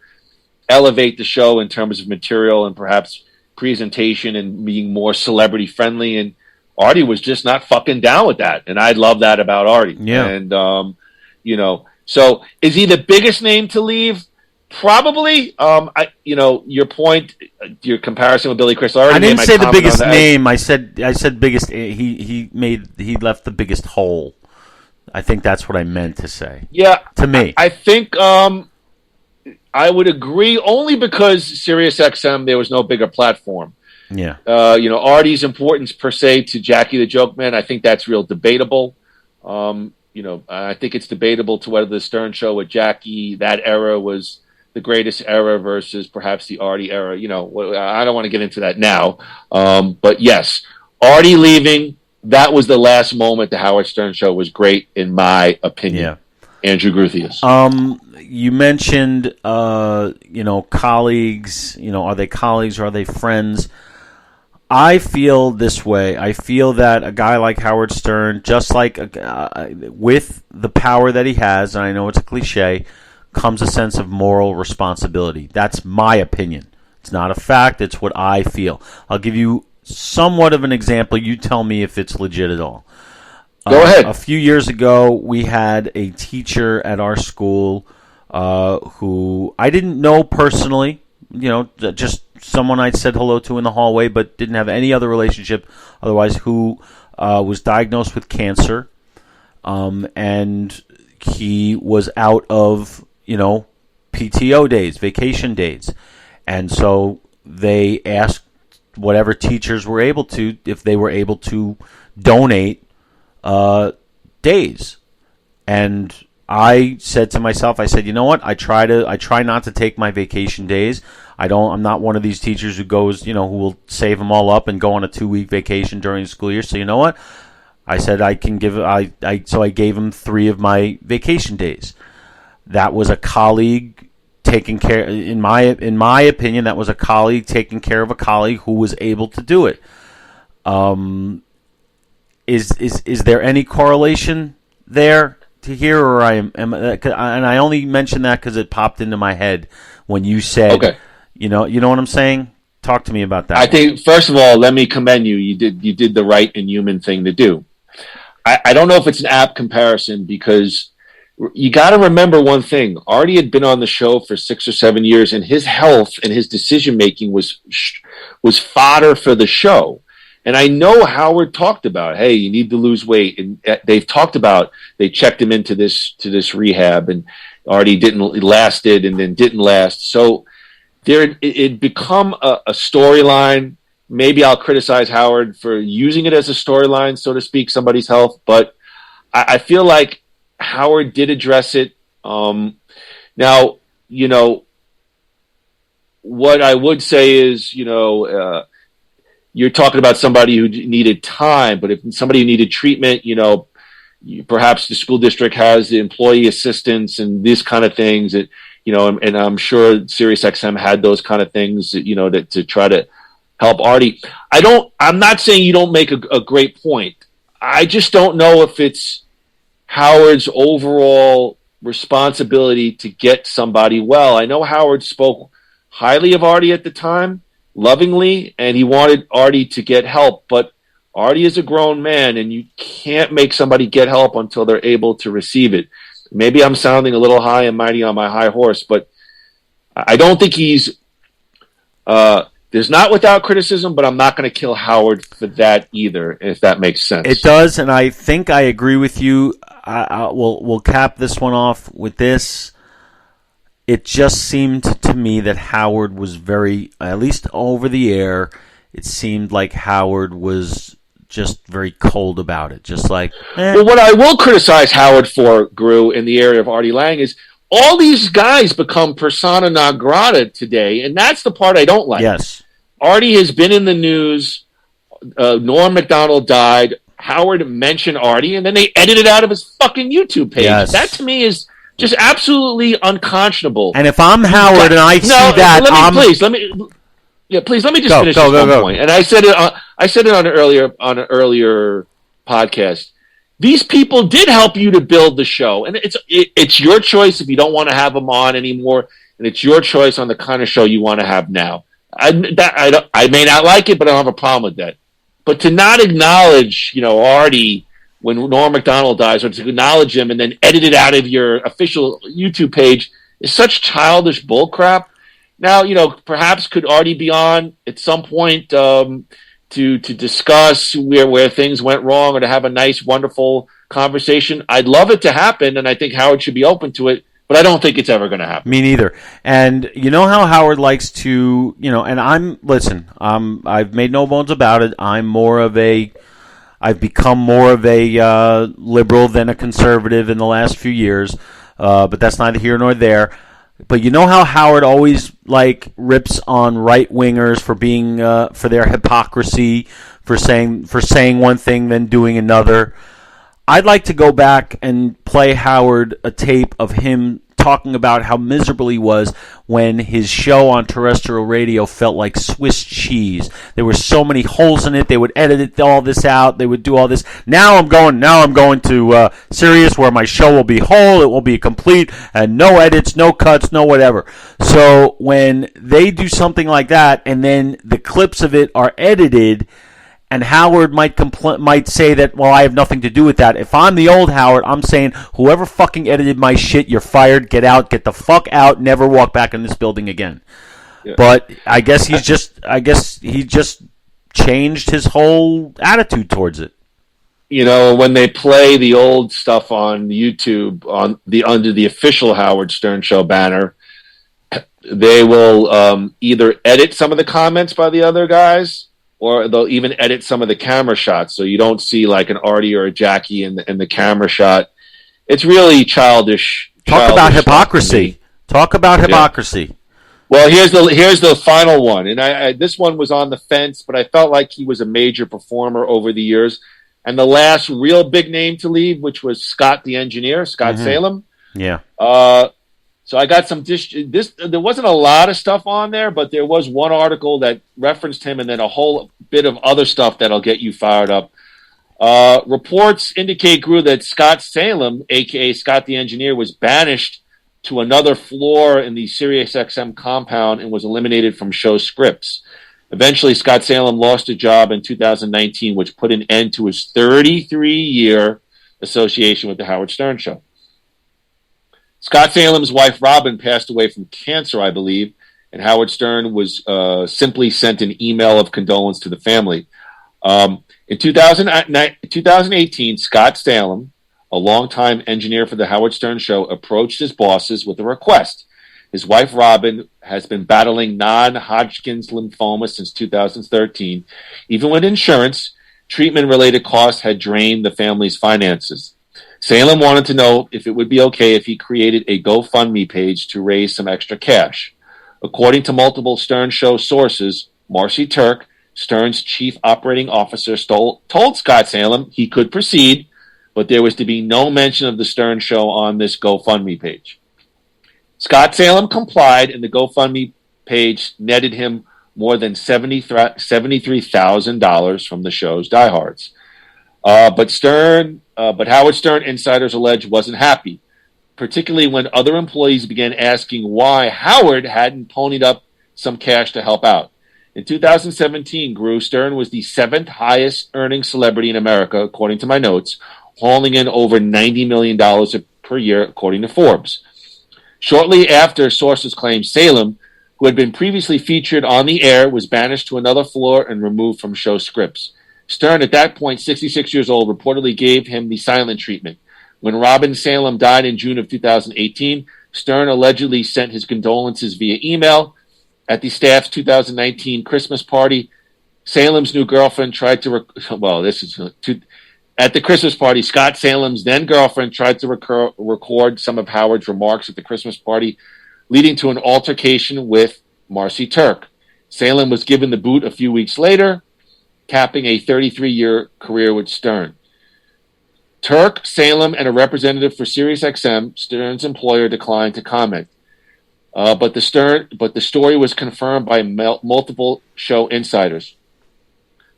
elevate the show in terms of material and perhaps presentation and being more celebrity friendly, and Artie was just not fucking down with that, and I love that about Artie. Yeah. And so is he the biggest name to leave? Probably. Your point, your comparison with Billy Crystal. I didn't say the biggest name. I said biggest. He left the biggest hole. I think that's what I meant to say. Yeah. To me, I think I would agree, only because SiriusXM, there was no bigger platform. Yeah. Artie's importance per se to Jackie the Joke Man, I think that's real debatable. I think it's debatable to whether the Stern Show with Jackie, that era, was the greatest era versus perhaps the Artie era. I don't want to get into that now. But yes, Artie leaving, that was the last moment the Howard Stern Show was great, in my opinion. Yeah. Andrew Gruthius. You mentioned, colleagues. Are they colleagues or are they friends? I feel this way. I feel that a guy like Howard Stern, just like with the power that he has, and I know it's a cliche, comes a sense of moral responsibility. That's my opinion. It's not a fact. It's what I feel. I'll give you somewhat of an example. You tell me if it's legit at all. Go ahead. A few years ago, we had a teacher at our school who I didn't know personally, just someone I said hello to in the hallway, but didn't have any other relationship otherwise, who was diagnosed with cancer, and he was out of, PTO days, vacation days. And so they asked whatever teachers were able to, if they were able to donate days. And I said to myself, you know what? I try not to take my vacation days. I'm not one of these teachers who goes, who will save them all up and go on a 2-week vacation during the school year. So you know what? I said so I gave him 3 of my vacation days. That was a colleague taking care, in my opinion, that was a colleague taking care of a colleague who was able to do it. Is there any correlation there to hear, or and I only mention that because it popped into my head when you said, okay. You know what I'm saying? Talk to me about that. I think, first of all, let me commend you. You did the right and human thing to do. I don't know if it's an apt comparison, because you got to remember one thing. Artie had been on the show for 6 or 7 years, and his health and his decision making was fodder for the show. And I know Howard talked about, hey, you need to lose weight, and they've talked about, they checked him into this rehab, and Artie lasted and then didn't last. So it become a storyline. Maybe I'll criticize Howard for using it as a storyline, so to speak, somebody's health, but I feel like Howard did address it. Now, what I would say is, you're talking about somebody who needed time, but if somebody who needed treatment, perhaps the school district has the employee assistance and these kind of things that, and I'm sure SiriusXM had those kind of things, to try to help Artie. I'm not saying you don't make a great point. I just don't know if it's Howard's overall responsibility to get somebody well. I know Howard spoke highly of Artie at the time, lovingly, and he wanted Artie to get help, but Artie is a grown man, and you can't make somebody get help until they're able to receive it. Maybe I'm sounding a little high and mighty on my high horse, but I don't think he's there's not without criticism, but I'm not going to kill Howard for that either, if that makes sense. It does, and I think I agree with you. We'll cap this one off with this. it just seemed to me that Howard was very, at least over the air, it seemed like Howard was just very cold about it. Just like, Well, what I will criticize Howard for, Gru, in the area of Artie Lang is all these guys become persona non grata today, and that's the part I don't like. Yes. Artie has been in the news. Norm Macdonald died. Howard mentioned Artie, and then they edited out of his fucking YouTube page. Yes. That to me is just absolutely unconscionable. And if I'm Howard and I see that, please let me just finish this one point. And I said it on an earlier podcast. These people did help you to build the show, and it's your choice if you don't want to have them on anymore, and it's your choice on the kind of show you want to have now. I may not like it, but I don't have a problem with that. But to not acknowledge, Artie when Norm Macdonald dies, or to acknowledge him and then edit it out of your official YouTube page is such childish bullcrap. Now, perhaps could Artie be on at some point to discuss where things went wrong, or to have a nice, wonderful conversation? I'd love it to happen, and I think Howard should be open to it. But I don't think it's ever going to happen. Me neither. And you know how Howard likes to, and I've made no bones about it. I've become more of a liberal than a conservative in the last few years. But that's neither here nor there. But you know how Howard always rips on right wingers for being for their hypocrisy, for saying one thing then doing another. I'd like to go back and play Howard a tape of him talking about how miserable he was when his show on terrestrial radio felt like Swiss cheese. There were so many holes in it. They would edit all this out. They would do all this. Now I'm going to Sirius, where my show will be whole. It will be complete, and no edits, no cuts, no whatever. So when they do something like that, and then the clips of it are edited, and Howard might say that, well, I have nothing to do with that. If I'm the old Howard, I'm saying, whoever fucking edited my shit, you're fired, get out, get the fuck out, never walk back in this building again. Yeah. But I guess he just changed his whole attitude towards it. When they play the old stuff on YouTube under the official Howard Stern Show banner, they will either edit some of the comments by the other guys, or they'll even edit some of the camera shots, so you don't see like an Artie or a Jackie in the camera shot. It's really childish. Talk about hypocrisy. Well, here's the final one, and this one was on the fence, but I felt like he was a major performer over the years. And the last real big name to leave, which was Scott the engineer, Scott Salem. Yeah. So I got some there wasn't a lot of stuff on there, but there was one article that referenced him, and then a whole bit of other stuff that'll get you fired up. Reports indicate, Gru, that Scott Salem, a.k.a. Scott the Engineer, was banished to another floor in the SiriusXM compound and was eliminated from show scripts. Eventually, Scott Salem lost a job in 2019, which put an end to his 33-year association with the Howard Stern Show. Scott Salem's wife, Robin, passed away from cancer, I believe, and Howard Stern was simply sent an email of condolence to the family. In 2018, Scott Salem, a longtime engineer for the Howard Stern Show, approached his bosses with a request. His wife, Robin, has been battling non-Hodgkin's lymphoma since 2013. Even with insurance, treatment-related costs had drained the family's finances. Salem wanted to know if it would be okay if he created a GoFundMe page to raise some extra cash. According to multiple Stern Show sources, Marcy Turk, Stern's chief operating officer, told Scott Salem he could proceed, but there was to be no mention of the Stern Show on this GoFundMe page. Scott Salem complied, and the GoFundMe page netted him more than $73,000 from the show's diehards. But Howard Stern insiders allege wasn't happy, particularly when other employees began asking why Howard hadn't ponied up some cash to help out. In 2017, Stern was the 7th highest earning celebrity in America, according to my notes, hauling in over $90 million per year, according to Forbes. Shortly after, sources claimed Salem, who had been previously featured on the air, was banished to another floor and removed from show scripts. Stern, at that point, 66 years old, reportedly gave him the silent treatment. When Robin Salem died in June of 2018, Stern allegedly sent his condolences via email. At the staff's 2019 Christmas party, Salem's new girlfriend tried to at the Christmas party, Scott Salem's then girlfriend tried to record some of Howard's remarks at the Christmas party, leading to an altercation with Marcy Turk. Salem was given the boot a few weeks later, capping a 33-year career with Stern. Turk, Salem, and a representative for SiriusXM, Stern's employer, declined to comment. But the story was confirmed by multiple show insiders.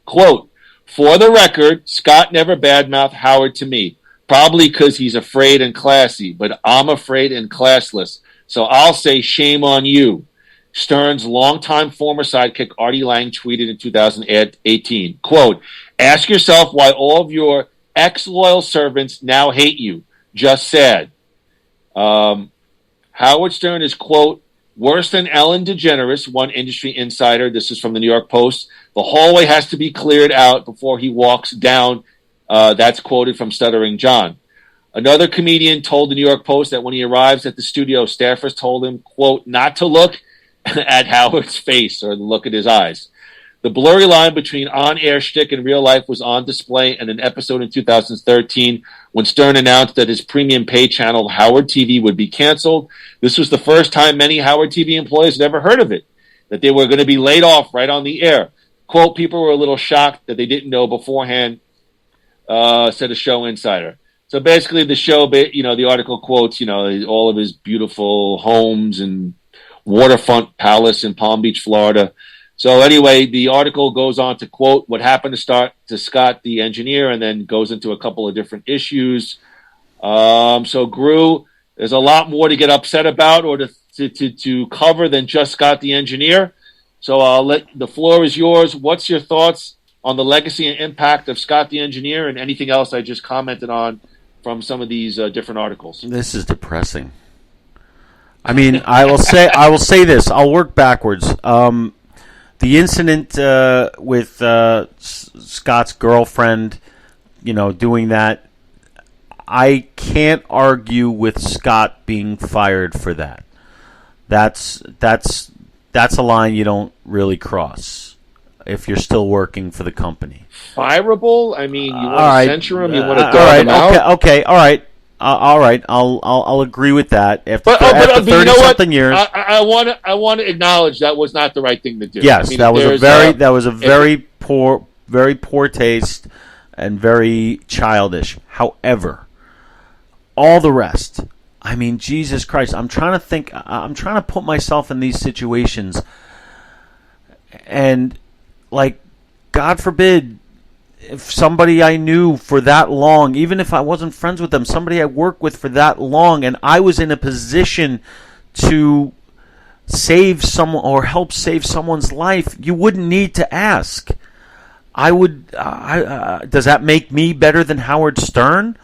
Quote, "For the record, Scott never badmouthed Howard to me, probably because he's afraid and classy, but I'm afraid and classless. So I'll say shame on you." Stern's longtime former sidekick Artie Lang tweeted in 2018, quote, "Ask yourself why all of your ex-loyal servants now hate you. Just sad." Howard Stern is, quote, "worse than Ellen DeGeneres," one industry insider. This is from the New York Post. "The hallway has to be cleared out before he walks down." That's quoted from Stuttering John. Another comedian told the New York Post that when he arrives at the studio, staffers told him, quote, not to look at Howard's face or look at his eyes. The blurry line between on-air shtick and real life was on display in an episode in 2013 when Stern announced that his premium pay channel, Howard TV, would be canceled. This was the first time many Howard TV employees had ever heard of it, that they were going to be laid off right on the air. Quote, "People were a little shocked that they didn't know beforehand," said a show insider. So basically the show, the article quotes, all of his beautiful homes and waterfront palace in Palm Beach, Florida. So anyway, the article goes on to quote what happened to Scott, the engineer, and then goes into a couple of different issues. So Gru, there's a lot more to get upset about or to cover than just Scott, the engineer. So the floor is yours. What's your thoughts on the legacy and impact of Scott, the engineer, and anything else I just commented on from some of these different articles? This is depressing. I mean, I will say this. I'll work backwards. The incident with Scott's girlfriend, doing that, I can't argue with Scott being fired for that. That's a line you don't really cross if you're still working for the company. Fireable? I mean, you want to censure him? You want to throw him out? Okay, all right. All right, I'll agree with that. After 30-something years, I want to acknowledge that was not the right thing to do. Yes, that was a very poor taste and very childish. However, all the rest, I mean, Jesus Christ, I'm trying to think. I'm trying to put myself in these situations, and God forbid. If somebody I knew for that long, even if I wasn't friends with them, somebody I worked with for that long, and I was in a position to save someone or help save someone's life, you wouldn't need to ask. I would. Does that make me better than Howard Stern?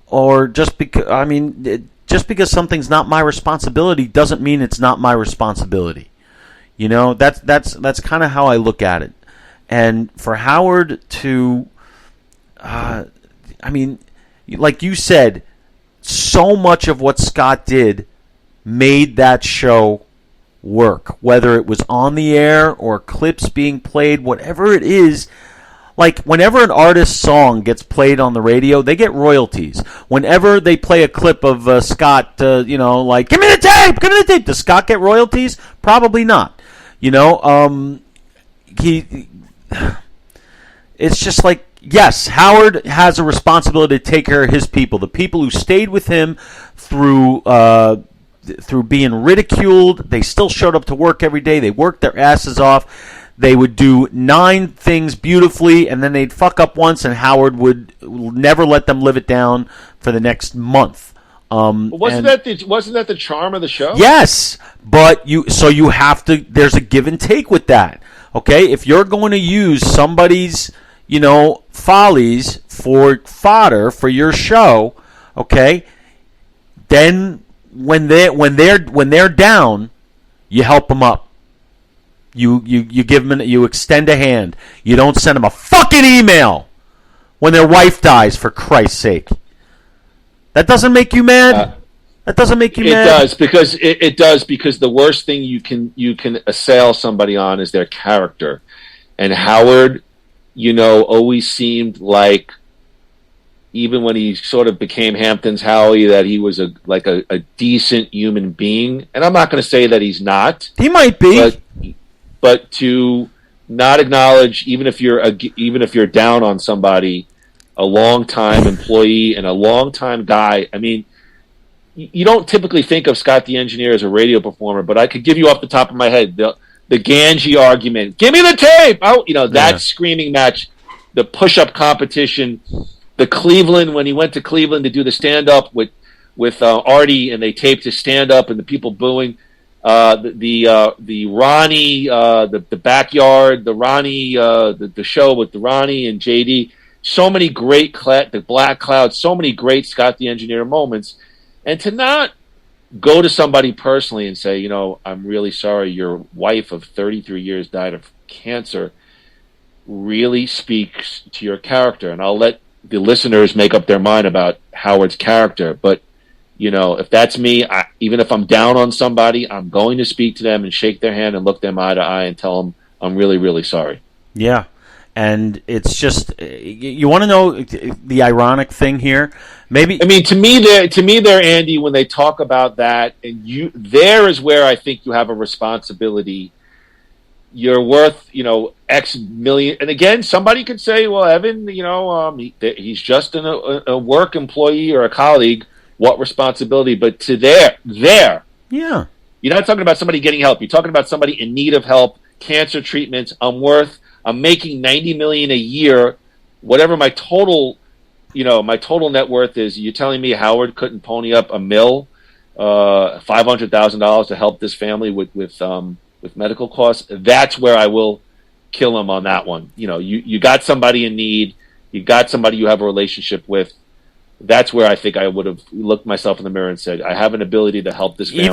Or just because? I mean, just because something's not my responsibility doesn't mean it's not my responsibility. That's kind of how I look at it. And for Howard to, like you said, so much of what Scott did made that show work. Whether it was on the air or clips being played, whatever it is. Like, whenever an artist's song gets played on the radio, they get royalties. Whenever they play a clip of Scott, give me the tape, does Scott get royalties? Probably not. It's just like, yes, Howard has a responsibility to take care of his people, the people who stayed with him through being ridiculed. They still showed up to work every day. They worked their asses off. They would do 9 things beautifully, and then they'd fuck up once, and Howard would never let them live it down for the next month. Wasn't that the charm of the show? Yes, but you have to. There's a give and take with that. Okay, if you're going to use somebody's, follies for fodder for your show, okay, then when they're down, you help them up. You give them, you extend a hand. You don't send them a fucking email when their wife dies, for Christ's sake. That doesn't make you mad? That doesn't make you It mad? does because it does because the worst thing you can assail somebody on is their character, and Howard, always seemed like, even when he sort of became Hampton's Howie, that he was a decent human being. And I'm not going to say that he's not. He might be, but to not acknowledge, even if you're down on somebody, a long time employee and a long time guy. I mean, you don't typically think of Scott the Engineer as a radio performer, but I could give you off the top of my head the Ganji argument. Give me the tape. That screaming match, the push-up competition. The Cleveland, when he went to Cleveland to do the stand-up with Artie, and they taped his stand-up and the people booing. The Ronnie, the backyard, the Ronnie, the show with the Ronnie and JD. So many great the Black Cloud. So many great Scott the Engineer moments, and to not go to somebody personally and say, I'm really sorry, your wife of 33 years died of cancer, really speaks to your character, and I'll let the listeners make up their mind about Howard's character. But, if that's me, even if I'm down on somebody, I'm going to speak to them and shake their hand and look them eye to eye and tell them I'm really, really sorry. Yeah. And it's just, you want to know the ironic thing here? Maybe. I mean, to me, there, Andy, when they talk about that, and there is where I think you have a responsibility. You're worth, X million. And again, somebody could say, well, Evan, he's just a work employee or a colleague. What responsibility? But to there. Yeah. You're not talking about somebody getting help. You're talking about somebody in need of help, cancer treatments. I'm making $90 million a year, whatever my total net worth is. You're telling me Howard couldn't pony up $500,000 to help this family with medical costs? That's where I will kill him on that one. You got somebody in need. You got somebody you have a relationship with. That's where I think I would have looked myself in the mirror and said, I have an ability to help this family.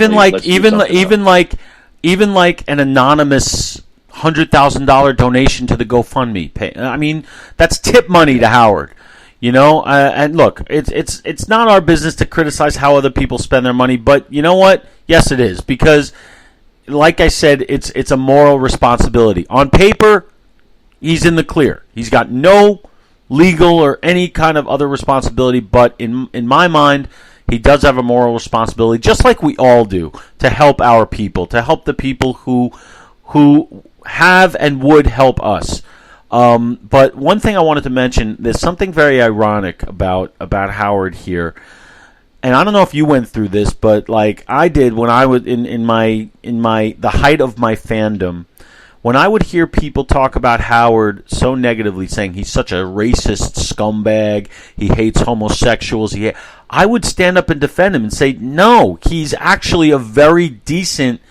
Even like an anonymous $100,000 donation to the GoFundMe. I mean, that's tip money to Howard. And look, it's not our business to criticize how other people spend their money, but you know what? Yes, it is, because like I said, it's a moral responsibility. On paper, he's in the clear. He's got no legal or any kind of other responsibility, but in my mind, he does have a moral responsibility, just like we all do, to help our people, to help the people who have and would help us. But one thing I wanted to mention, there's something very ironic about Howard here. And I don't know if you went through this, but like I did when I was in the height of my fandom, when I would hear people talk about Howard so negatively, saying he's such a racist scumbag, he hates homosexuals, I would stand up and defend him and say, no, he's actually a very decent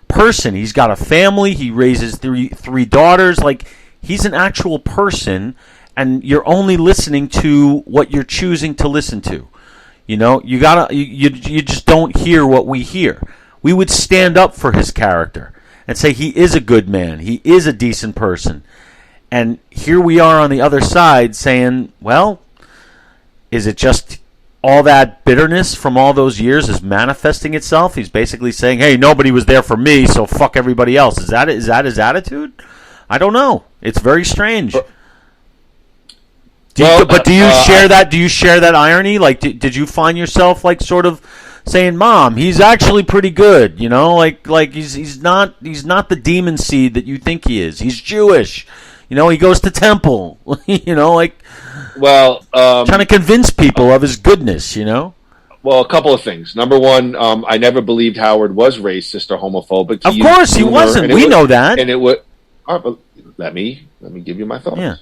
person. He's got a family, he raises three daughters, like he's an actual person, and you're only listening to what you're choosing to listen to. You just don't hear what we hear. We would stand up for his character and say he is a good man, he is a decent person. And here we are on the other side saying, well, is it just all that bitterness from all those years is manifesting itself? He's basically saying, hey, nobody was there for me, so fuck everybody else. Is that his attitude? I don't know. It's very strange. Do you share that? Do you share that irony? Like, did you find yourself like sort of saying, "Mom, he's actually pretty good," like he's not the demon seed that you think he is. He's Jewish, he goes to temple, trying to convince people of his goodness, Well, a couple of things. Number one, I never believed Howard was racist or homophobic. Of course, he wasn't. We know that. And it would. Let me give you my thoughts. Yeah.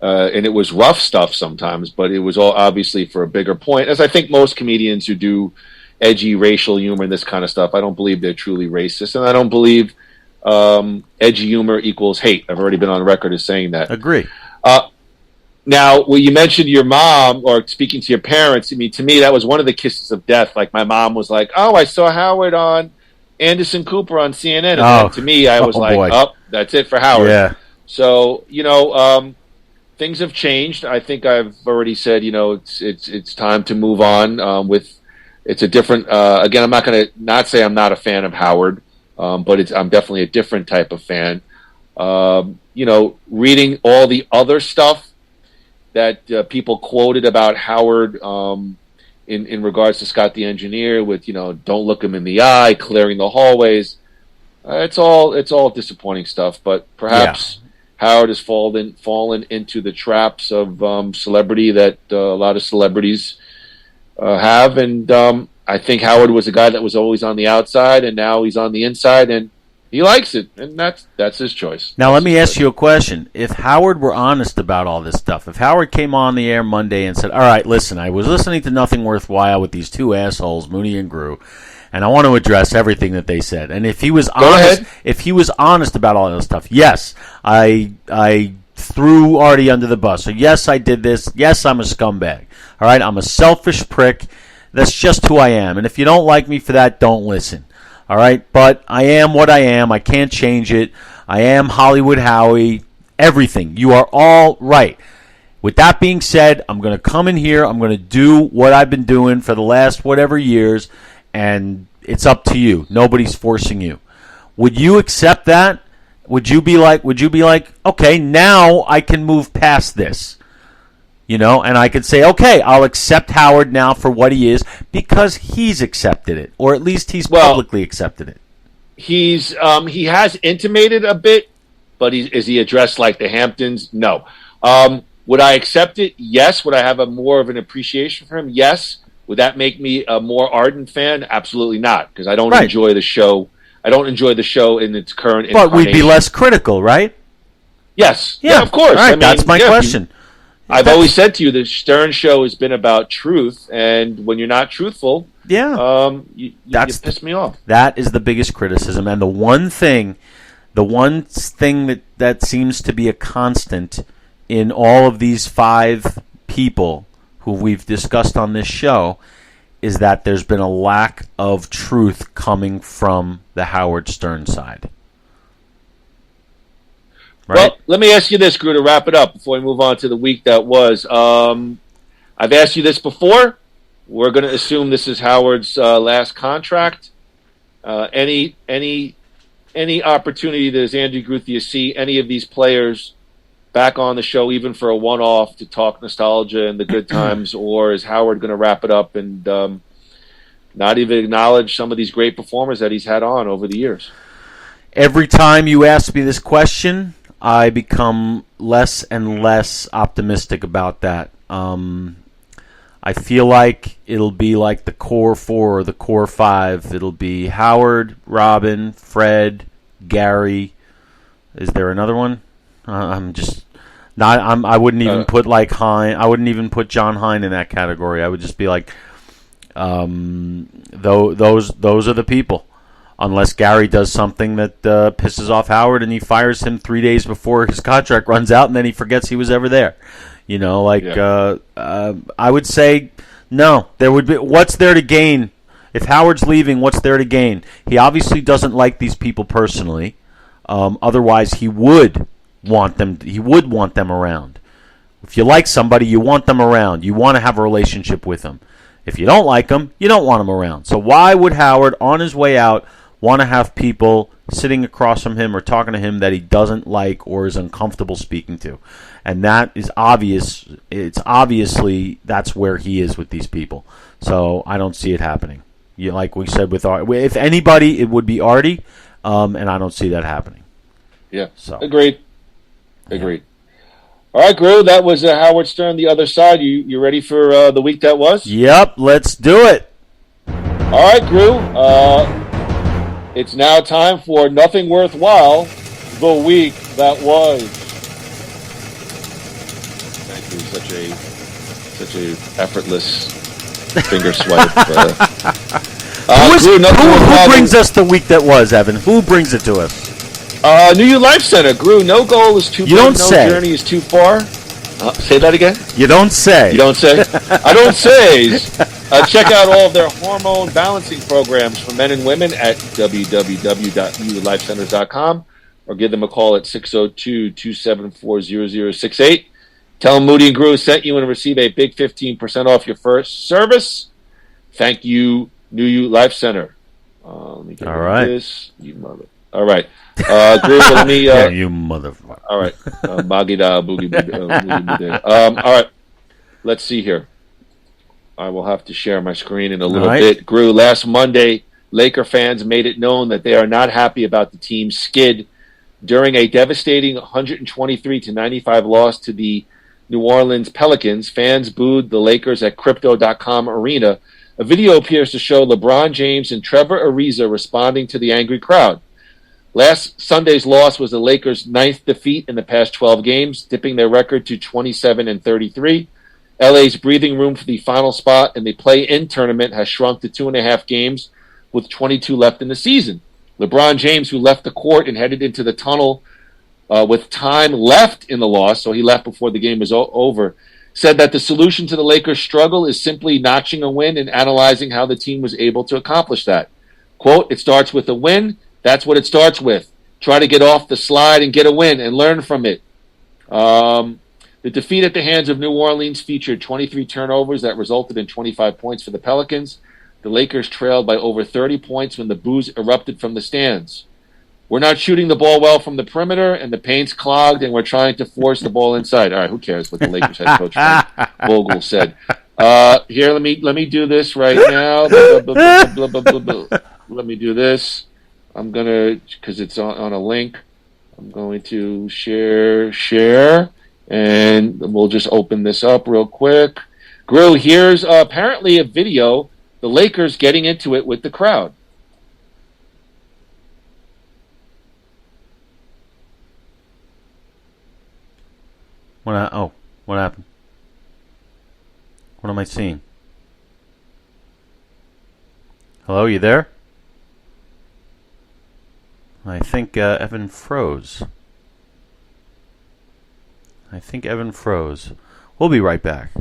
And it was rough stuff sometimes, but it was all obviously for a bigger point. As I think most comedians who do edgy racial humor and this kind of stuff, I don't believe they're truly racist, and I don't believe edgy humor equals hate. I've already been on record as saying that. Agree. Now, when you mentioned your mom or speaking to your parents, I mean, to me, that was one of the kisses of death. Like, my mom was like, oh, I saw Howard on Anderson Cooper on CNN. And to me, I was that's it for Howard. Yeah. So, things have changed. I think I've already said, it's time to move on with it's a different. Again, I'm not going to not say I'm not a fan of Howard, but I'm definitely a different type of fan. Reading all the other stuff that people quoted about Howard in regards to Scott the Engineer, with don't look him in the eye, clearing the hallways. It's all disappointing stuff, but perhaps Howard has fallen into the traps of celebrity that a lot of celebrities have, and I think Howard was a guy that was always on the outside, and now he's on the inside, and he likes it, and that's his choice. Now let me ask you a question. If Howard were honest about all this stuff, if Howard came on the air Monday and said, all right, listen, I was listening to Nothing Worthwhile with these two assholes, Mooney and Grew, and I want to address everything that they said. And if he was honest about all this stuff, yes, I threw Artie under the bus. So yes, I did this. Yes, I'm a scumbag. All right, I'm a selfish prick. That's just who I am. And if you don't like me for that, don't listen. All right, but I am what I am. I can't change it. I am Hollywood Howie. Everything. You are all right. With that being said, I'm going to come in here. I'm going to do what I've been doing for the last whatever years, and it's up to you. Nobody's forcing you. Would you accept that? Would you be like, okay, now I can move past this? And I could say, okay, I'll accept Howard now for what he is because he's accepted it, or at least he's publicly accepted it. He has intimated a bit, but is he addressed like the Hamptons? No. Would I accept it? Yes. Would I have more of an appreciation for him? Yes. Would that make me a more ardent fan? Absolutely not, because I don't enjoy the show. I don't enjoy the show in its current incarnation. But we'd be less critical, right? Yes. Yeah, of course. Right, that's my question. I've always said to you, the Stern Show has been about truth, and when you're not truthful, you piss me off. That is the biggest criticism, and the one thing that seems to be a constant in all of these five people who we've discussed on this show is that there's been a lack of truth coming from the Howard Stern side. Right? Well, let me ask you this, Grew, to wrap it up before we move on to the week that was. I've asked you this before. We're going to assume this is Howard's last contract. Any opportunity that, as Andy Gruth, you see any of these players back on the show, even for a one-off, to talk nostalgia and the good times, or is Howard going to wrap it up and not even acknowledge some of these great performers that he's had on over the years? Every time you ask me this question, I become less and less optimistic about that. I feel like it'll be like the core four or the core five. It'll be Howard, Robin, Fred, Gary. Is there another one? I'm just not. I wouldn't even put like Hine. I wouldn't even put John Hine in that category. I would just be like, those are the people. Unless Gary does something that pisses off Howard and he fires him 3 days before his contract runs out, and then he forgets he was ever there. I would say no. There would be. What's there to gain? If Howard's leaving, what's there to gain? He obviously doesn't like these people personally. Otherwise, he would want them. He would want them around. If you like somebody, you want them around. You want to have a relationship with them. If you don't like them, you don't want them around. So why would Howard, on his way out, want to have people sitting across from him or talking to him that he doesn't like or is uncomfortable speaking to? And that is obvious. It's obviously that's where he is with these people. So I don't see it happening. Like we said with Artie, if anybody, it would be Artie, and I don't see that happening. Yeah. So agreed. Yeah. All right, Grew, that was Howard Stern, The Other Side. You ready for the week that was? Yep, let's do it. All right, Grew. It's now time for Nothing Worthwhile, the week that was. Thank you. Such a effortless finger swipe. Who brings us the week that was, Evan? Who brings it to us? New You Life Center. Grew, no goal is too big, no journey is too far. Say that again? You don't say. You don't say? I don't say. Check out all of their hormone balancing programs for men and women at www.newlifecenters.com or give them a call at 602-274-0068. Tell them Moody and Grew sent you and receive a big 15% off your first service. Thank you, New You Life Center. Let me get All right. this. You mother. All right. Groove, let me. Yeah, you motherfucker. All right. Magida Boogie Boogie. All right. Let's see here. I will have to share my screen in a little bit. Gru, last Monday, Laker fans made it known that they are not happy about the team's skid during a devastating 123-95 loss to the New Orleans Pelicans. Fans booed the Lakers at Crypto.com Arena. A video appears to show LeBron James and Trevor Ariza responding to the angry crowd. Last Sunday's loss was the Lakers' 9th defeat in the past 12 games, dipping their record to 27-33. LA's breathing room for the final spot in the play-in tournament has shrunk to 2.5 games with 22 left in the season. LeBron James, who left the court and headed into the tunnel with time left in the loss, so he left before the game was over, said that the solution to the Lakers' struggle is simply notching a win and analyzing how the team was able to accomplish that. Quote, "It starts with a win. That's what it starts with. Try to get off the slide and get a win and learn from it." The defeat at the hands of New Orleans featured 23 turnovers that resulted in 25 points for the Pelicans. The Lakers trailed by over 30 points when the boos erupted from the stands. "We're not shooting the ball well from the perimeter, and the paint's clogged, and we're trying to force the ball inside." All right, who cares what the Lakers head coach Vogel said? Here, let me do this right now. Let me do this. I'm gonna, because it's on a link. I'm going to share, and we'll just open this up real quick. Gru, here's apparently a video. The Lakers getting into it with the crowd. What happened? What am I seeing? Hello, you there? I think Evan froze. We'll be right back.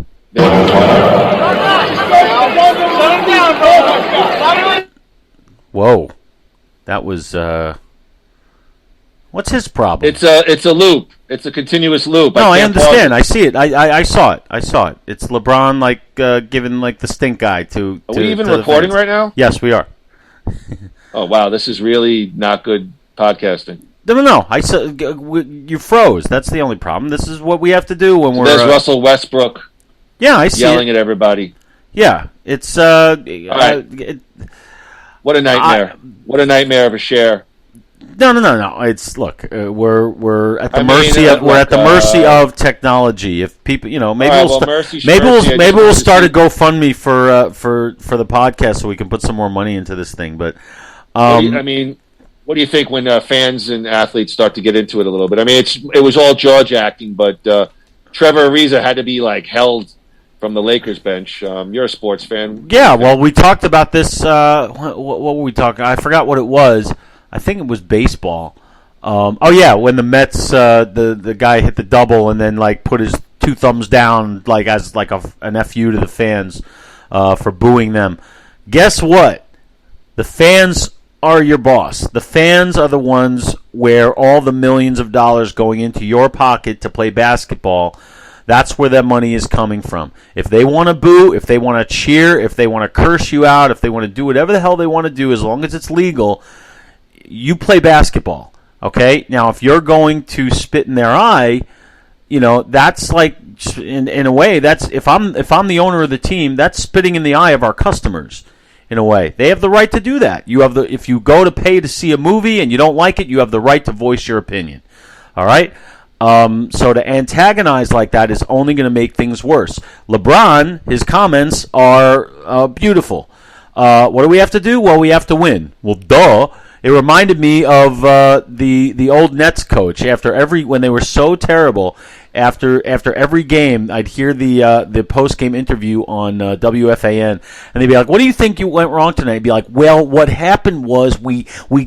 Whoa. That was what's his problem? It's a loop. It's a continuous loop. No, I understand. I see it. I saw it. It's LeBron giving the stink eye to. Are we even recording right now? Yes, we are. Oh wow, this is really not good podcasting. No. I saw you froze. That's the only problem. This is what we have to do when we're. There's Russell Westbrook. Yeah, I see yelling at everybody. Yeah, it's right. What a nightmare! What a nightmare of a share. No. It's we're at the mercy of technology. If people, maybe we'll start a GoFundMe for the podcast so we can put some more money into this thing. But what do you think when fans and athletes start to get into it a little bit? I mean, it was all jaw jacking, but Trevor Ariza had to be held from the Lakers bench. You're a sports fan. Yeah, well, we talked about this. What were we talking? I forgot what it was. I think it was baseball. When the Mets, the guy hit the double and then put his two thumbs down as an FU to the fans for booing them. Guess what? The fans are your boss. The fans are the ones where all the millions of dollars going into your pocket to play basketball. That's where that money is coming from. If they want to boo, if they want to cheer, if they want to curse you out, if they want to do whatever the hell they want to do, as long as it's legal, you play basketball. Okay? Now, if you're going to spit in their eye, that's in a way, that's if I'm the owner of the team, that's spitting in the eye of our customers. In a way, they have the right to do that. If you go to pay to see a movie and you don't like it, you have the right to voice your opinion. All right. So to antagonize like that is only going to make things worse. LeBron, his comments are beautiful. What do we have to do? Well, we have to win. Well, duh. It reminded me of the old Nets coach. When they were so terrible, after every game, I'd hear the post game interview on WFAN, and they'd be like, "What do you think you went wrong tonight?" I'd be like, "Well, what happened was we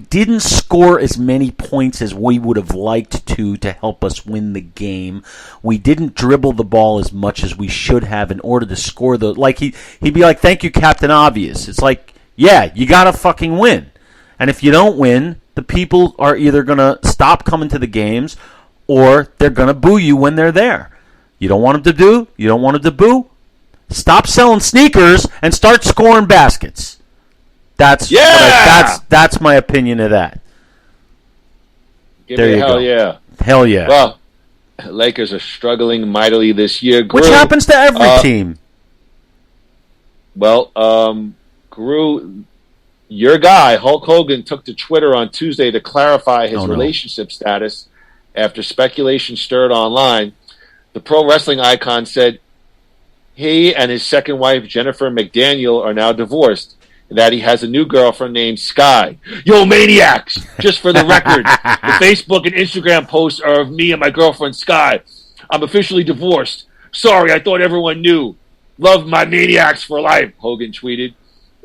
didn't score as many points as we would have liked to help us win the game. We didn't dribble the ball as much as we should have in order to score the." He'd be like, "Thank you, Captain Obvious." It's like, yeah, you gotta fucking win. And if you don't win, the people are either going to stop coming to the games or they're going to boo you when they're there. You don't want them to do? You don't want them to boo? Stop selling sneakers and start scoring baskets. That's that's my opinion of that. Give there me you hell go. Yeah. Hell yeah. Well, Lakers are struggling mightily this year. Which happens to every team. Well, Gru, your guy, Hulk Hogan, took to Twitter on Tuesday to clarify his relationship status after speculation stirred online. The pro wrestling icon said he and his second wife, Jennifer McDaniel, are now divorced, and that he has a new girlfriend named Sky. Yo, maniacs! Just for the record, the Facebook and Instagram posts are of me and my girlfriend Sky. I'm officially divorced. Sorry, I thought everyone knew. Love my maniacs for life, Hogan tweeted.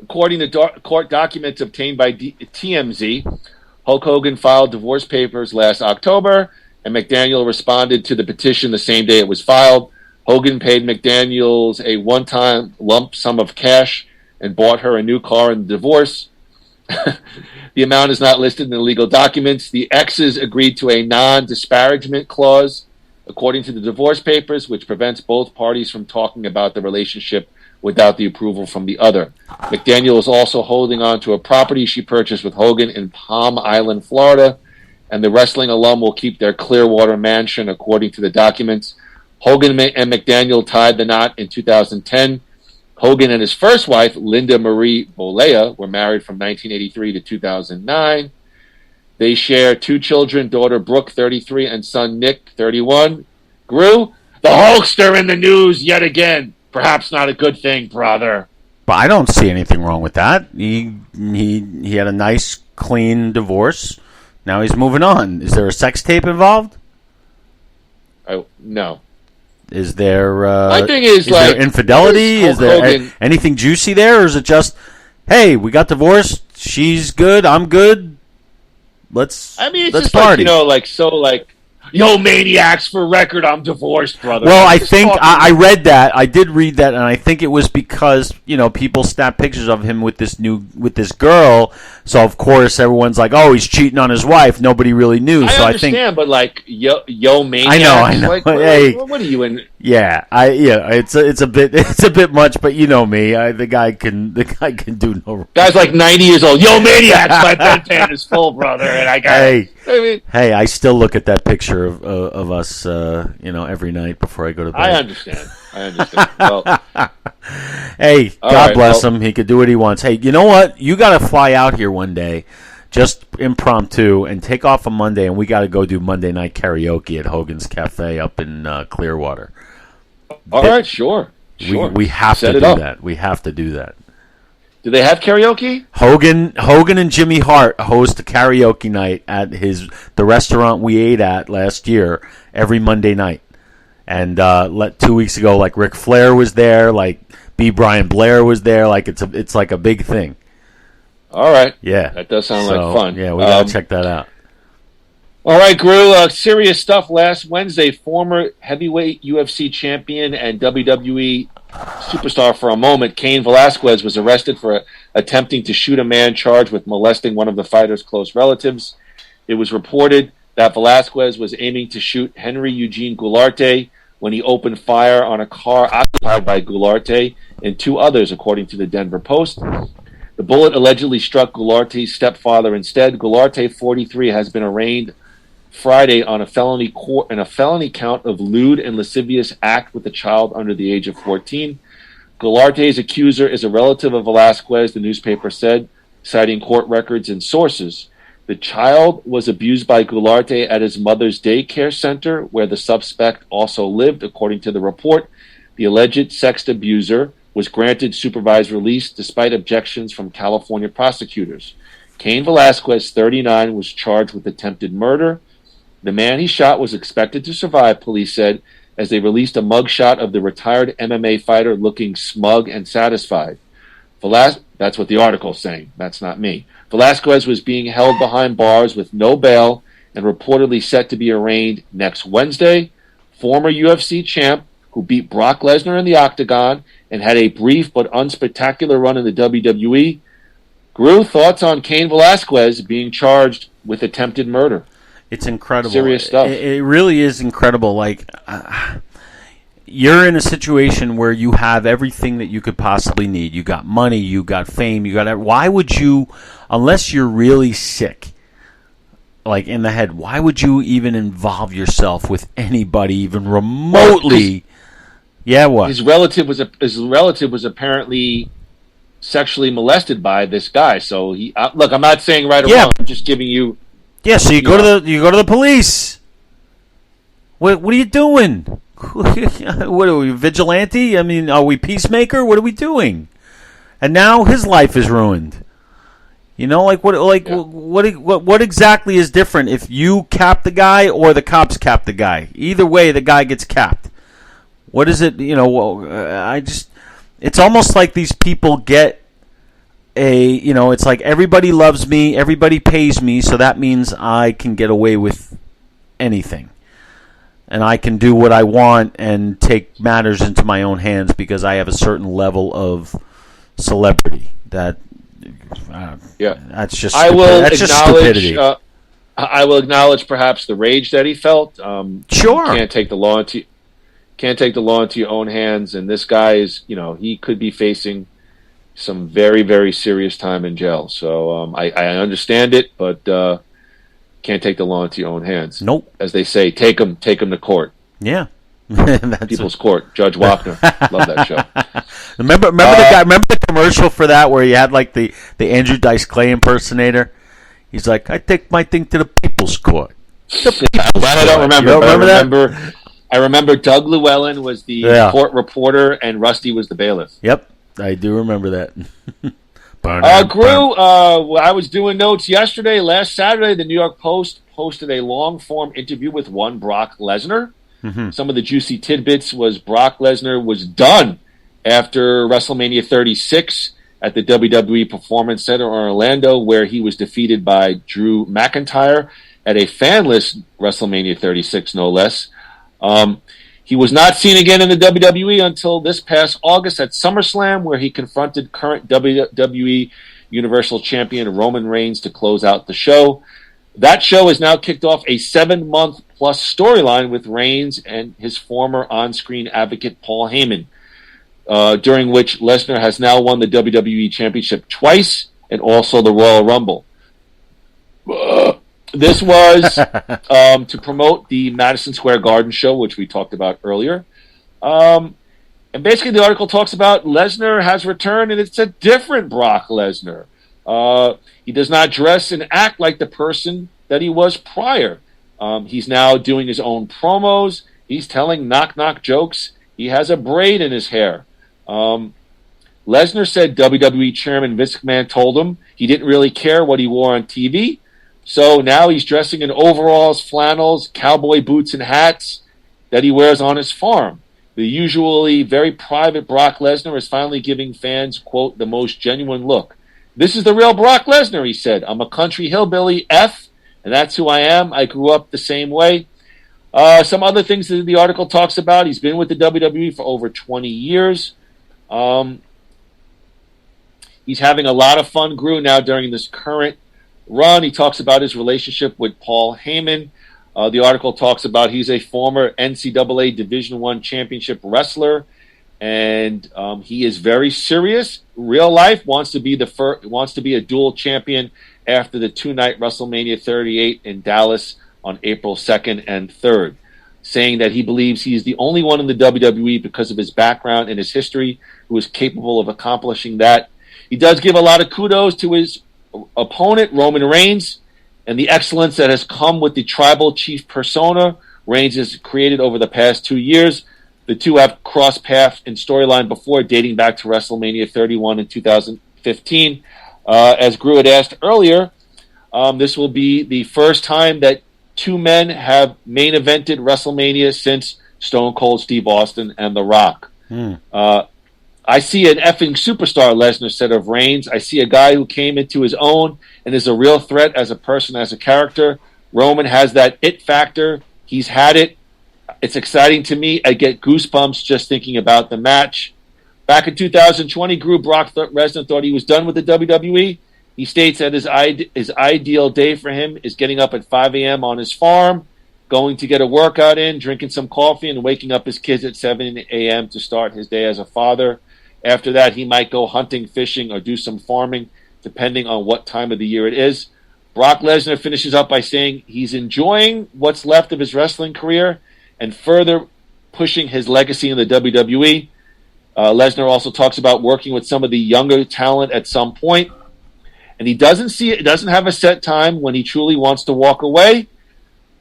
According to court documents obtained by TMZ, Hulk Hogan filed divorce papers last October, and McDaniel responded to the petition the same day it was filed. Hogan paid McDaniels a one-time lump sum of cash and bought her a new car in the divorce. The amount is not listed in the legal documents. The exes agreed to a non-disparagement clause, according to the divorce papers, which prevents both parties from talking about the relationship without the approval from the other. McDaniel is also holding on to a property she purchased with Hogan in Palm Island, Florida, and the wrestling alum will keep their Clearwater mansion, according to the documents. Hogan and McDaniel tied the knot in 2010. Hogan and his first wife, Linda Marie Bolea, were married from 1983 to 2009. They share 2 children, daughter Brooke, 33, and son Nick, 31. Gru, the Hulkster in the news yet again. Perhaps not a good thing, brother. But I don't see anything wrong with that. He had a nice, clean divorce. Now he's moving on. Is there a sex tape involved? No. Is there? My thing is there infidelity? Is there anything juicy there, or is it just, hey, we got divorced. She's good. I'm good. Let's just party. Yo, maniacs, for record, I'm divorced, brother. Well, I think I read that. I did read that, and I think it was because, people snapped pictures of him with this girl. So, of course, everyone's like, oh, he's cheating on his wife. Nobody really knew. I understand, but yo, maniacs. I know. Like, hey, what are you in? Yeah, it's a bit much, but you know me. The guy can do no wrong. Guy's like 90 years old. Yo, maniacs, my bedpan is full, brother, and I got. Hey, I still look at that picture of us, every night before I go to bed. I understand. Well, hey, God bless him. He could do what he wants. Hey, you know what? You got to fly out here one day, just impromptu, and take off a Monday, and we got to go do Monday night karaoke at Hogan's Cafe up in Clearwater. All right, sure. We have to do that. We have to do that. Do they have karaoke? Hogan and Jimmy Hart host a karaoke night at the restaurant we ate at last year every Monday night. And 2 weeks ago, like Ric Flair was there, like B. Brian Blair was there, like it's like a big thing. All right. Yeah. That does sound like fun. Yeah, we gotta check that out. All right, Gru, serious stuff. Last Wednesday, former heavyweight UFC champion and WWE superstar for a moment, Cain Velasquez, was arrested for attempting to shoot a man charged with molesting one of the fighter's close relatives. It was reported that Velasquez was aiming to shoot Henry Eugene Goularte when he opened fire on a car occupied by Goularte and 2 others, according to the Denver Post. The bullet allegedly struck Goularte's stepfather instead. Goularte, 43, has been arraigned Friday on a felony count of lewd and lascivious act with a child under the age of 14. Goularte's accuser is a relative of Velasquez, the newspaper said, citing court records and sources. The child was abused by Goularte at his mother's daycare center, where the suspect also lived, according to the report. The alleged sex abuser was granted supervised release despite objections from California prosecutors. Cain Velasquez, 39, was charged with attempted murder. The man he shot was expected to survive, police said, as they released a mugshot of the retired MMA fighter looking smug and satisfied. That's what the article's saying. That's not me. Velasquez was being held behind bars with no bail and reportedly set to be arraigned next Wednesday. Former UFC champ who beat Brock Lesnar in the octagon and had a brief but unspectacular run in the WWE. Gru, thoughts on Cain Velasquez being charged with attempted murder? It's incredible. Serious stuff. It really is incredible. Like, you're in a situation where you have everything that you could possibly need. You got money, you got fame, you got. Why would you, unless you're really sick, like in the head, why would you even involve yourself with anybody even remotely? Yeah, what? His relative was apparently sexually molested by this guy. So he look. I'm not saying right or wrong. I'm just giving you. Yeah. So you go to the police. What are you doing? What are we, vigilante? I mean, are we peacemaker? What are we doing? And now his life is ruined. You know, what exactly is different if you cap the guy or the cops cap the guy? Either way, the guy gets capped. What is it? You know, it's almost like these people get it's like everybody loves me, everybody pays me, so that means I can get away with anything. And I can do what I want and take matters into my own hands because I have a certain level of celebrity. That's just stupidity. I will acknowledge perhaps the rage that he felt. Sure, can't take the law into your own hands. And this guy is, he could be facing some very, very serious time in jail. So I understand it, but. Can't take the law into your own hands. Nope. As they say, take them to court. Yeah. People's Court. Judge Wapner. Love that show. Remember the commercial for that where you had like the Andrew Dice Clay impersonator? He's like, I take my thing to the People's Court. I don't remember. I remember Doug Llewellyn was the court reporter and Rusty was the bailiff. Yep. I do remember that. Gru, I was doing notes yesterday. Last Saturday, the New York Post posted a long-form interview with one Brock Lesnar. Mm-hmm. Some of the juicy tidbits was Brock Lesnar was done after WrestleMania 36 at the WWE Performance Center in Orlando, where he was defeated by Drew McIntyre at a fanless WrestleMania 36, no less. He was not seen again in the WWE until this past August at SummerSlam, where he confronted current WWE Universal Champion Roman Reigns to close out the show. That show has now kicked off a 7-month-plus storyline with Reigns and his former on-screen advocate Paul Heyman, during which Lesnar has now won the WWE Championship twice and also the Royal Rumble. This was to promote the Madison Square Garden show, which we talked about earlier. And basically the article talks about Lesnar has returned, and it's a different Brock Lesnar. He does not dress and act like the person that he was prior. He's now doing his own promos. He's telling knock-knock jokes. He has a braid in his hair. Lesnar said WWE Chairman Vince McMahon told him he didn't really care what he wore on TV. So now he's dressing in overalls, flannels, cowboy boots, and hats that he wears on his farm. The usually very private Brock Lesnar is finally giving fans, quote, the most genuine look. This is the real Brock Lesnar, he said. I'm a country hillbilly, and that's who I am. I grew up the same way. Some other things that the article talks about. He's been with the WWE for over 20 years. He's having a lot of fun, Gru, now during this current run. He talks about his relationship with Paul Heyman. The article talks about he's a former NCAA Division I championship wrestler, and he is very serious. Real life wants to be a dual champion after the 2-night WrestleMania 38 in Dallas on April 2nd and 3rd, saying that he believes he's the only one in the WWE because of his background and his history who is capable of accomplishing that. He does give a lot of kudos to his opponent, Roman Reigns, and the excellence that has come with the tribal chief persona Reigns has created over the past 2 years. The two have crossed paths in storyline before, dating back to WrestleMania 31 in 2015. As Gru had asked earlier, this will be the first time that two men have main evented WrestleMania since Stone Cold Steve Austin and The Rock. I see an effing superstar, Lesnar said of Reigns. I see a guy who came into his own and is a real threat as a person, as a character. Roman has that it factor. He's had it. It's exciting to me. I get goosebumps just thinking about the match. Back in 2020, Brock Lesnar thought he was done with the WWE. He states that his ideal day for him is getting up at 5 a.m. on his farm going to get a workout in, drinking some coffee, and waking up his kids at 7 a.m. to start his day as a father. After that, he might go hunting, fishing, or do some farming, depending on what time of the year it is. Brock Lesnar finishes up by saying he's enjoying what's left of his wrestling career and further pushing his legacy in the WWE. Lesnar also talks about working with some of the younger talent at some point, and he doesn't have a set time when he truly wants to walk away.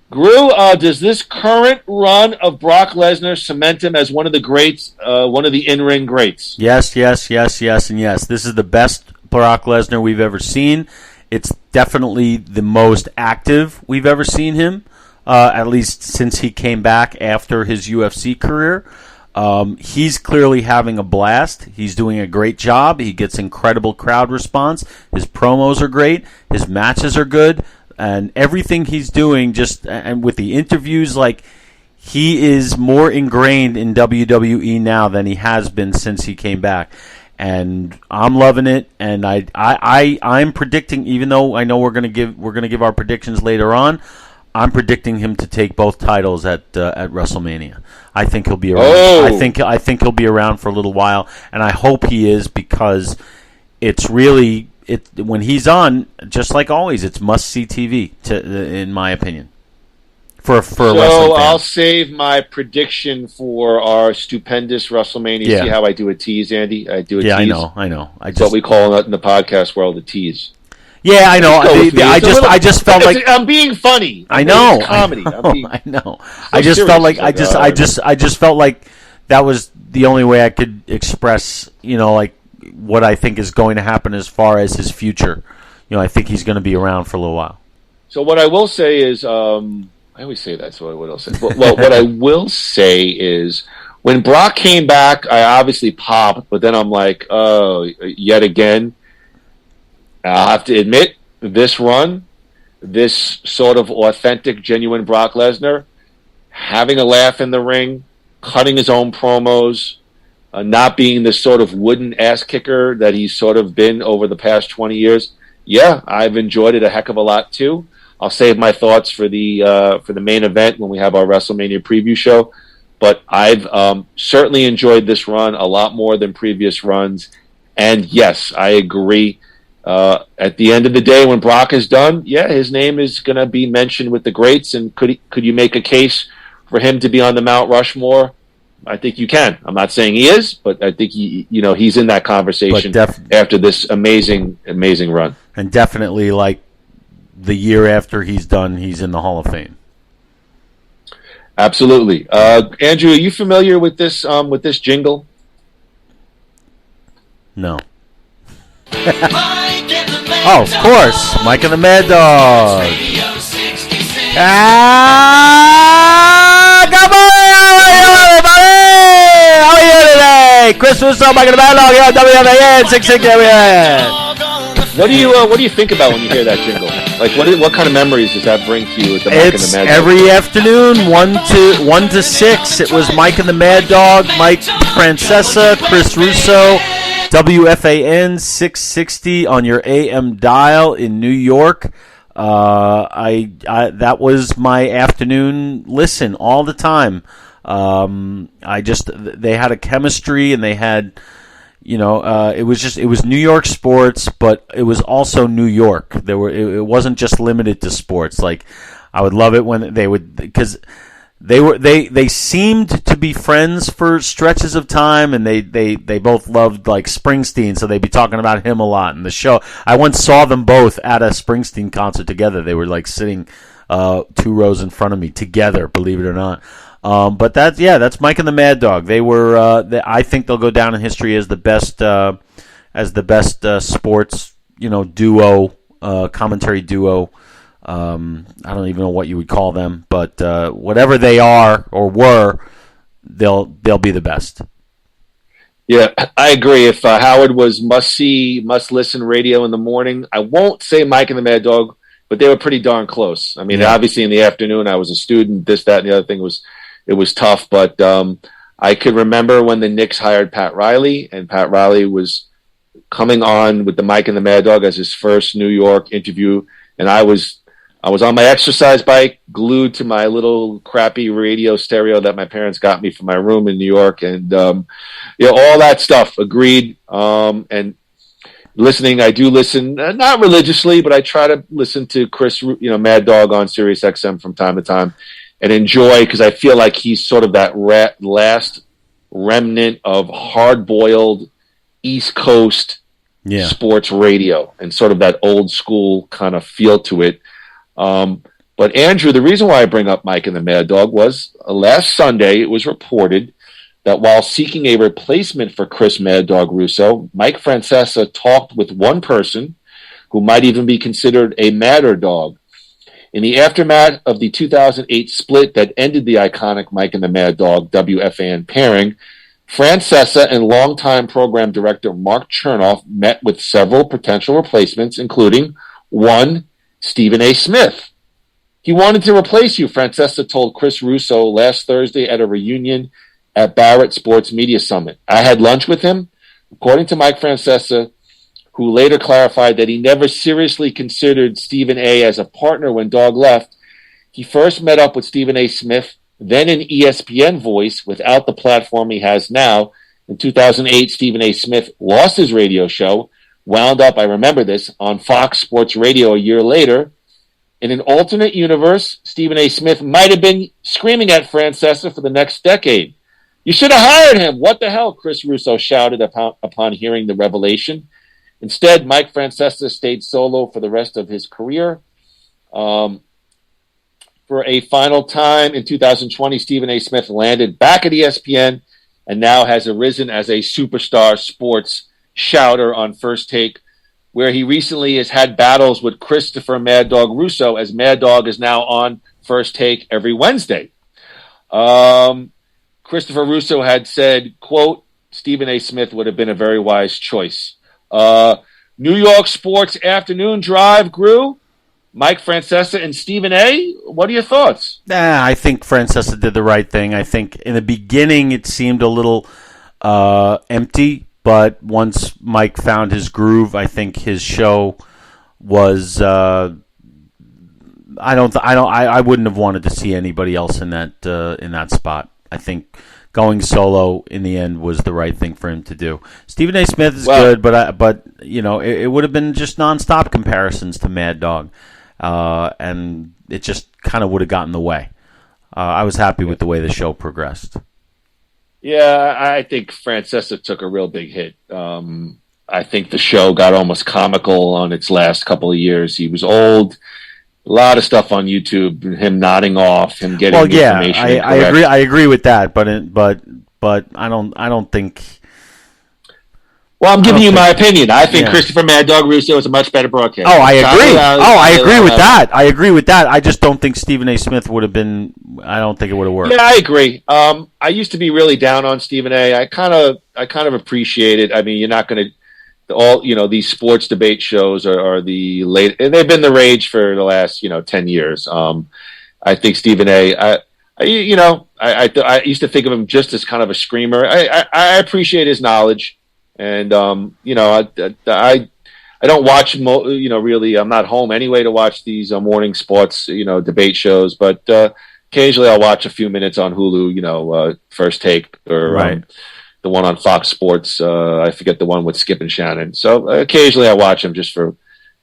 Gru, does this current run of Brock Lesnar cement him as one of the greats, one of the in-ring greats? Yes, and yes. This is the best Brock Lesnar we've ever seen. It's definitely the most active we've ever seen him, at least since he came back after his UFC career. He's clearly having a blast. He's doing a great job. He gets incredible crowd response. His promos are great. His matches are good. And everything he's doing, and with the interviews, like, he is more ingrained in WWE now than he has been since he came back. And I'm loving it, and I'm predicting, even though I know we're gonna give our predictions later on, I'm predicting him to take both titles at WrestleMania. I think he'll be around. Oh. I think he'll be around for a little while, and I hope he is, because it's really when he's on, just like always, it's must-see TV. In my opinion. For a wrestling fan. I'll save my prediction for our stupendous WrestleMania. Yeah. See how I do a tease, Andy? I do a tease. Yeah, I know. That's what we call it in the podcast world, a tease. Yeah, I know. I just felt like I'm being funny. I know. It's comedy. I know. I just felt like I just felt like that was the only way I could express, like, what I think is going to happen as far as his future. I think he's going to be around for a little while. So what I will say is, I always say that, so what else? Well, what I will say is, when Brock came back, I obviously popped, but then I'm like, oh, yet again. I'll have to admit, this run, this sort of authentic, genuine Brock Lesnar, having a laugh in the ring, cutting his own promos, not being this sort of wooden ass kicker that he's sort of been over the past 20 years. Yeah, I've enjoyed it a heck of a lot too. I'll save my thoughts for the main event when we have our WrestleMania preview show. But I've certainly enjoyed this run a lot more than previous runs. And yes, I agree. At the end of the day, when Brock is done, yeah, his name is going to be mentioned with the greats. And could you make a case for him to be on the Mount Rushmore? I think you can. I'm not saying he is, but I think he's in that conversation after this amazing run. And definitely, like, the year after he's done, he's in the Hall of Fame. Absolutely. Andrew, are you familiar with this jingle? No. Oh, of course. Mike and the Mad Dog. Come on, everybody! How are you today? Chris Russo, Mike and the Mad Dog here on WFAN 660. What do you think about when you hear that jingle? Like, what kind of memories does that bring to you with the Mike and the Mad Dog? Every afternoon, 1 to 6. It was Mike and the Mad Dog, Mike Francesa, Chris Russo, WFAN 660 on your AM dial in New York. That was my afternoon listen all the time. They had a chemistry, and they had, it was New York sports, but it was also New York. It wasn't just limited to sports. Like, I would love it when they would, because they seemed to be friends for stretches of time, and they both loved, like, Springsteen, so they'd be talking about him a lot in the show. I once saw them both at a Springsteen concert together. They were, like, sitting 2 rows in front of me together, believe it or not. But that's Mike and the Mad Dog. They were. I think they'll go down in history as the best sports, duo, commentary duo. I don't even know what you would call them, but whatever they are or were, they'll be the best. Yeah, I agree. If Howard was must-see, must-listen radio in the morning, I won't say Mike and the Mad Dog, but they were pretty darn close. I mean, Obviously in the afternoon, I was a student. This, that, and the other thing was tough. But I could remember when the Knicks hired Pat Riley, and Pat Riley was coming on with the Mike and the Mad Dog as his first New York interview, and I was I was on my exercise bike, glued to my little crappy radio stereo that my parents got me from my room in New York, and all that stuff. Agreed. And listening, I do listen, not religiously, but I try to listen to Chris, Mad Dog on Sirius XM from time to time, and enjoy, because I feel like he's sort of that last remnant of hard-boiled East Coast sports radio, and sort of that old school kind of feel to it. But Andrew, the reason why I bring up Mike and the Mad Dog was last Sunday it was reported that while seeking a replacement for Chris Mad Dog Russo, Mike Francesa talked with one person who might even be considered a madder dog. In the aftermath of the 2008 split that ended the iconic Mike and the Mad Dog WFAN pairing, Francesa and longtime program director Mark Chernoff met with several potential replacements, including one, Stephen A. Smith. He wanted to replace you, Francesa told Chris Russo last Thursday at a reunion at Barrett Sports Media Summit. I had lunch with him, according to Mike Francesa, who later clarified that he never seriously considered Stephen A. as a partner when Dog left. He first met up with Stephen A. Smith, then an ESPN voice without the platform he has now. In 2008, Stephen A. Smith lost his radio show, wound up, I remember this, on Fox Sports Radio a year later. In an alternate universe, Stephen A. Smith might have been screaming at Francesa for the next decade. You should have hired him. What the hell? Chris Russo shouted upon hearing the revelation. Instead, Mike Francesa stayed solo for the rest of his career. For a final time in 2020, Stephen A. Smith landed back at ESPN and now has arisen as a superstar sports shouter on First Take, where he recently has had battles with Christopher Mad Dog Russo, as Mad Dog is now on First Take every Wednesday. Christopher Russo had said, quote, Stephen A. Smith would have been a very wise choice. New York Sports Afternoon Drive grew. Mike Francesa and Stephen A., what are your thoughts? I think Francesa did the right thing. I think in the beginning it seemed a little empty, but once Mike found his groove, I think his show was. I wouldn't have wanted to see anybody else in that spot. I think going solo in the end was the right thing for him to do. Stephen A. Smith is good, but it would have been just nonstop comparisons to Mad Dog, and it just kind of would have gotten in the way. I was happy with the way the show progressed. Yeah, I think Francesa took a real big hit. I think the show got almost comical on its last couple of years. He was old. A lot of stuff on YouTube, him nodding off, him getting information. I agree with that, but I don't think. Well, I'm giving you my opinion. I think Christopher Mad Dog Russo is a much better broadcaster. Oh, I agree. I agree with that. I agree with that. I just don't think Stephen A. Smith would have been. I don't think it would have worked. Yeah, I agree. I used to be really down on Stephen A. I kind of appreciate it. I mean, you're not going to. These sports debate shows are the late, and they've been the rage for the last 10 years. I think Stephen A. I used to think of him just as kind of a screamer. I appreciate his knowledge, and I don't watch really. I'm not home anyway to watch these morning sports debate shows, but occasionally I'll watch a few minutes on Hulu. First Take or right. The one on Fox Sports. I forget the one with Skip and Shannon. So occasionally I watch them just for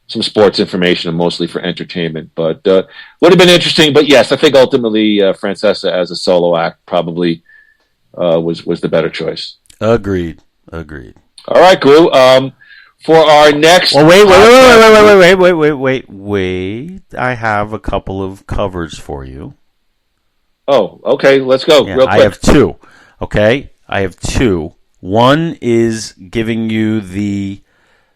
some sports information and mostly for entertainment. But would have been interesting. But yes, I think ultimately Francesa as a solo act probably was the better choice. Agreed. All right, Gru. For our next... Well, wait. I have a couple of covers for you. Oh, okay. Let's go real quick. I have two. Okay? I have two. One is giving you the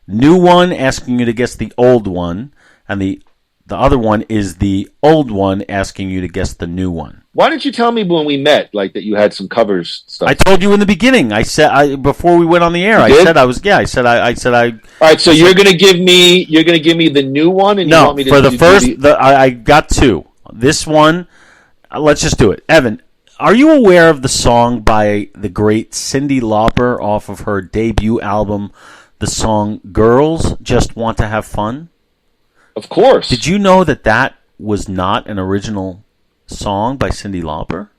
new one, asking you to guess the old one, and the other one is the old one, asking you to guess the new one. Why didn't you tell me when we met, like that you had some covers stuff? I told you in the beginning. I said before we went on the air. You did? I said I. All right, so you're gonna give me the new one, and no, you want me to for the first. I got two. This one, let's just do it. Evan, are you aware of the song by the great Cyndi Lauper off of her debut album, the song "Girls Just Want to Have Fun"? Of course. Did you know that was not an original song by Cyndi Lauper?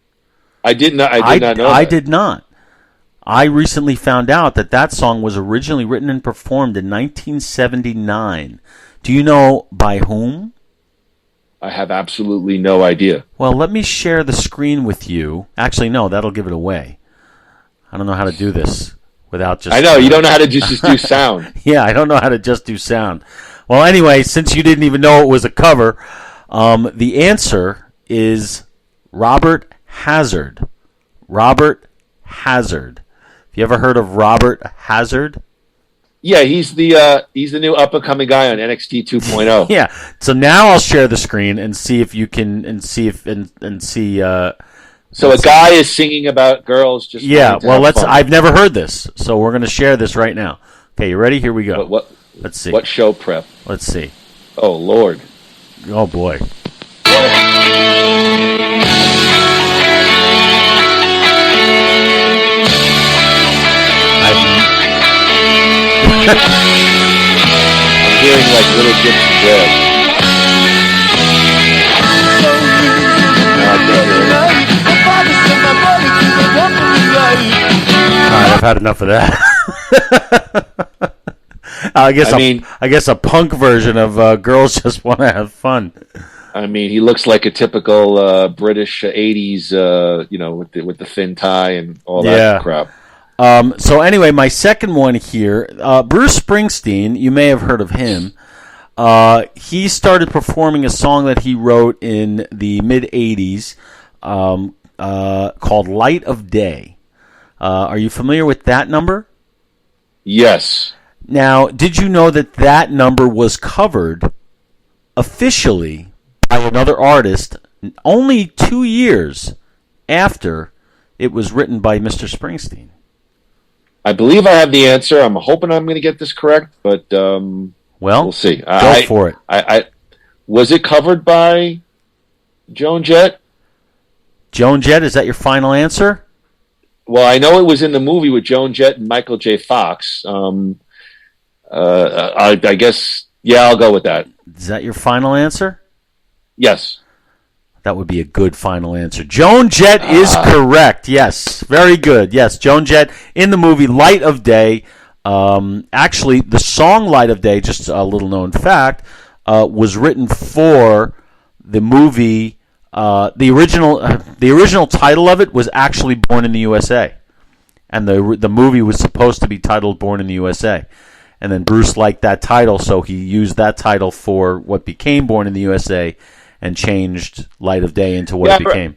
I did not know that. I did not. I recently found out that song was originally written and performed in 1979. Do you know by whom? I have absolutely no idea. Well, let me share the screen with you. Actually, no, that'll give it away. I don't know how to do this without just... I know, you don't know how to just do sound. Yeah, I don't know how to just do sound. Well, anyway, since you didn't even know it was a cover, the answer is Robert Hazard. Robert Hazard. Have you ever heard of Robert Hazard? Yeah, he's the new up and coming guy on NXT 2.0. Yeah. So now I'll share the screen and see if you can see. So a guy is singing about girls just. Yeah. Well, fun. I've never heard this, so we're going to share this right now. Okay, you ready? Here we go. Let's see. What show prep? Let's see. Oh Lord. Oh boy. I'm hearing like Little Gypsy Red. Alright, I've had enough of that. I guess a punk version of Girls Just Want to Have Fun. I mean, he looks like a typical British 80s, with the thin tie and all that crap. So anyway, my second one here, Bruce Springsteen, you may have heard of him. He started performing a song that he wrote in the mid-'80s called Light of Day. Are you familiar with that number? Yes. Now, did you know that number was covered officially by another artist only 2 years after it was written by Mr. Springsteen? I believe I have the answer. I'm hoping I'm going to get this correct, but we'll see. Go for it. Was it covered by Joan Jett? Joan Jett, is that your final answer? Well, I know it was in the movie with Joan Jett and Michael J. Fox. I guess, yeah, I'll go with that. Is that your final answer? Yes. That would be a good final answer. Joan Jett is correct. Yes, very good. Yes, Joan Jett in the movie Light of Day. Actually, the song Light of Day, just a little known fact, was written for the movie. The original title of it was actually Born in the USA, and the movie was supposed to be titled Born in the USA. And then Bruce liked that title, so he used that title for what became Born in the USA, and changed Light of Day into what it became.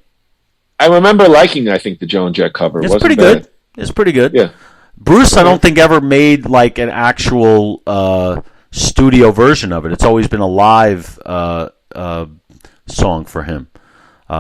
I remember liking, I think, the Joan Jett cover. It's pretty good. It's pretty good. Yeah. Bruce, I don't think ever made like an actual studio version of it. It's always been a live song for him.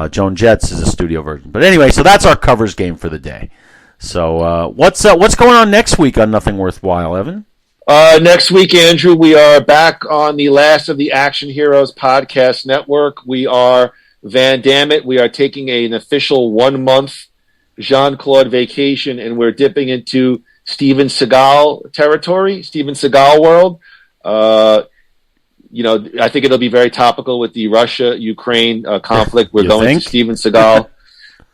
Joan Jett's is a studio version. But anyway, so that's our covers game for the day. So what's going on next week on Nothing Worthwhile, Evan? Next week, Andrew, we are back on the last of the Action Heroes podcast network. We are Van Damme It. We are taking an official 1 month Jean-Claude vacation, and we're dipping into Steven Seagal territory, Steven Seagal world. I think it'll be very topical with the Russia-Ukraine conflict. We're going to Steven Seagal.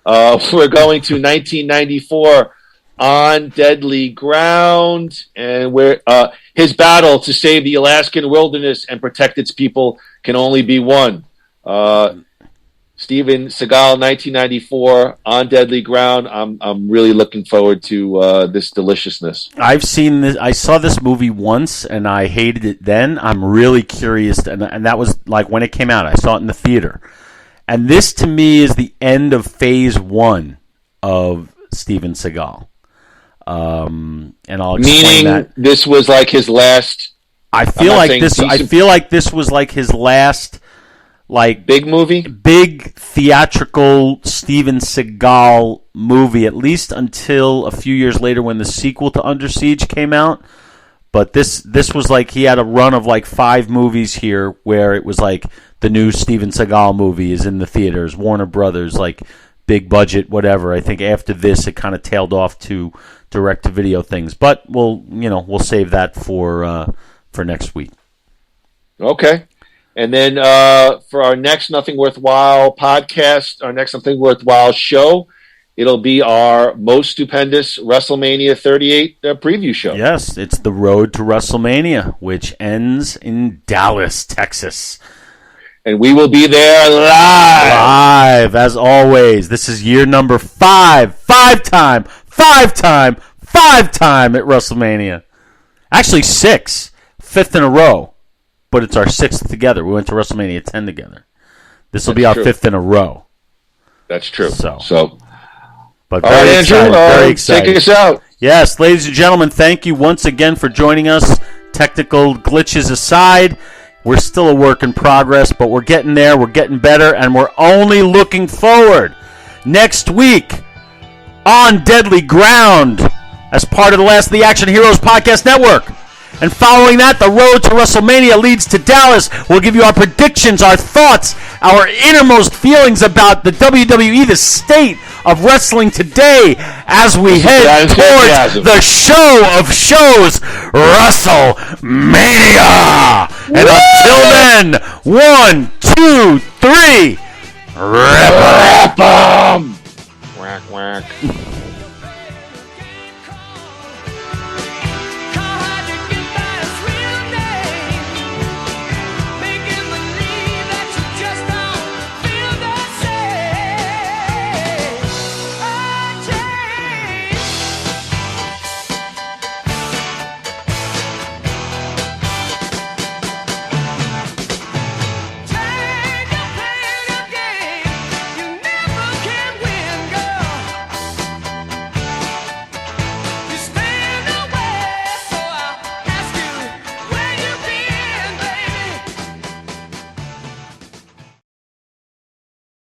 We're going to 1994 on Deadly Ground, and where his battle to save the Alaskan wilderness and protect its people can only be won. Steven Seagal, 1994, on Deadly Ground. I'm really looking forward to this deliciousness. I've seen this. I saw this movie once, and I hated it then. I'm really curious, and that was like when it came out. I saw it in the theater. And this, to me, is the end of phase 1 of Steven Seagal. And I'll explain that. This was like his last. I feel like this was like his last, like big movie, big theatrical Steven Seagal movie. At least until a few years later, when the sequel to Under Siege came out. But this was like he had a run of like 5 movies here, where it was like the new Steven Seagal movie is in the theaters. Warner Brothers, like big budget, whatever. I think after this, it kind of tailed off to direct-to-video things, but we'll save that for next week. Okay, And then for our next Nothing Worthwhile podcast, our next Nothing Worthwhile show, it'll be our most stupendous WrestleMania 38 preview show. Yes, it's the road to WrestleMania, which ends in Dallas, Texas. And we will be there live. Live, as always. This is year number 5. Five-time at WrestleMania. Actually, 6. 5th in a row. But it's our 6th together. We went to WrestleMania 10 together. This will be our 5th in a row. That's true. So. But all right, Andrew, very excited. Take us out. Yes, ladies and gentlemen, thank you once again for joining us. Technical glitches aside, we're still a work in progress, but we're getting there, we're getting better, and we're only looking forward. Next week, on Deadly Ground, as part of the Last of the Action Heroes Podcast Network. And following that, the road to WrestleMania leads to Dallas. We'll give you our predictions, our thoughts, our innermost feelings about the WWE, the state of wrestling today, as we head towards the show of shows, WrestleMania. And until then, 1, 2, 3, rip 'em! Whack, whack.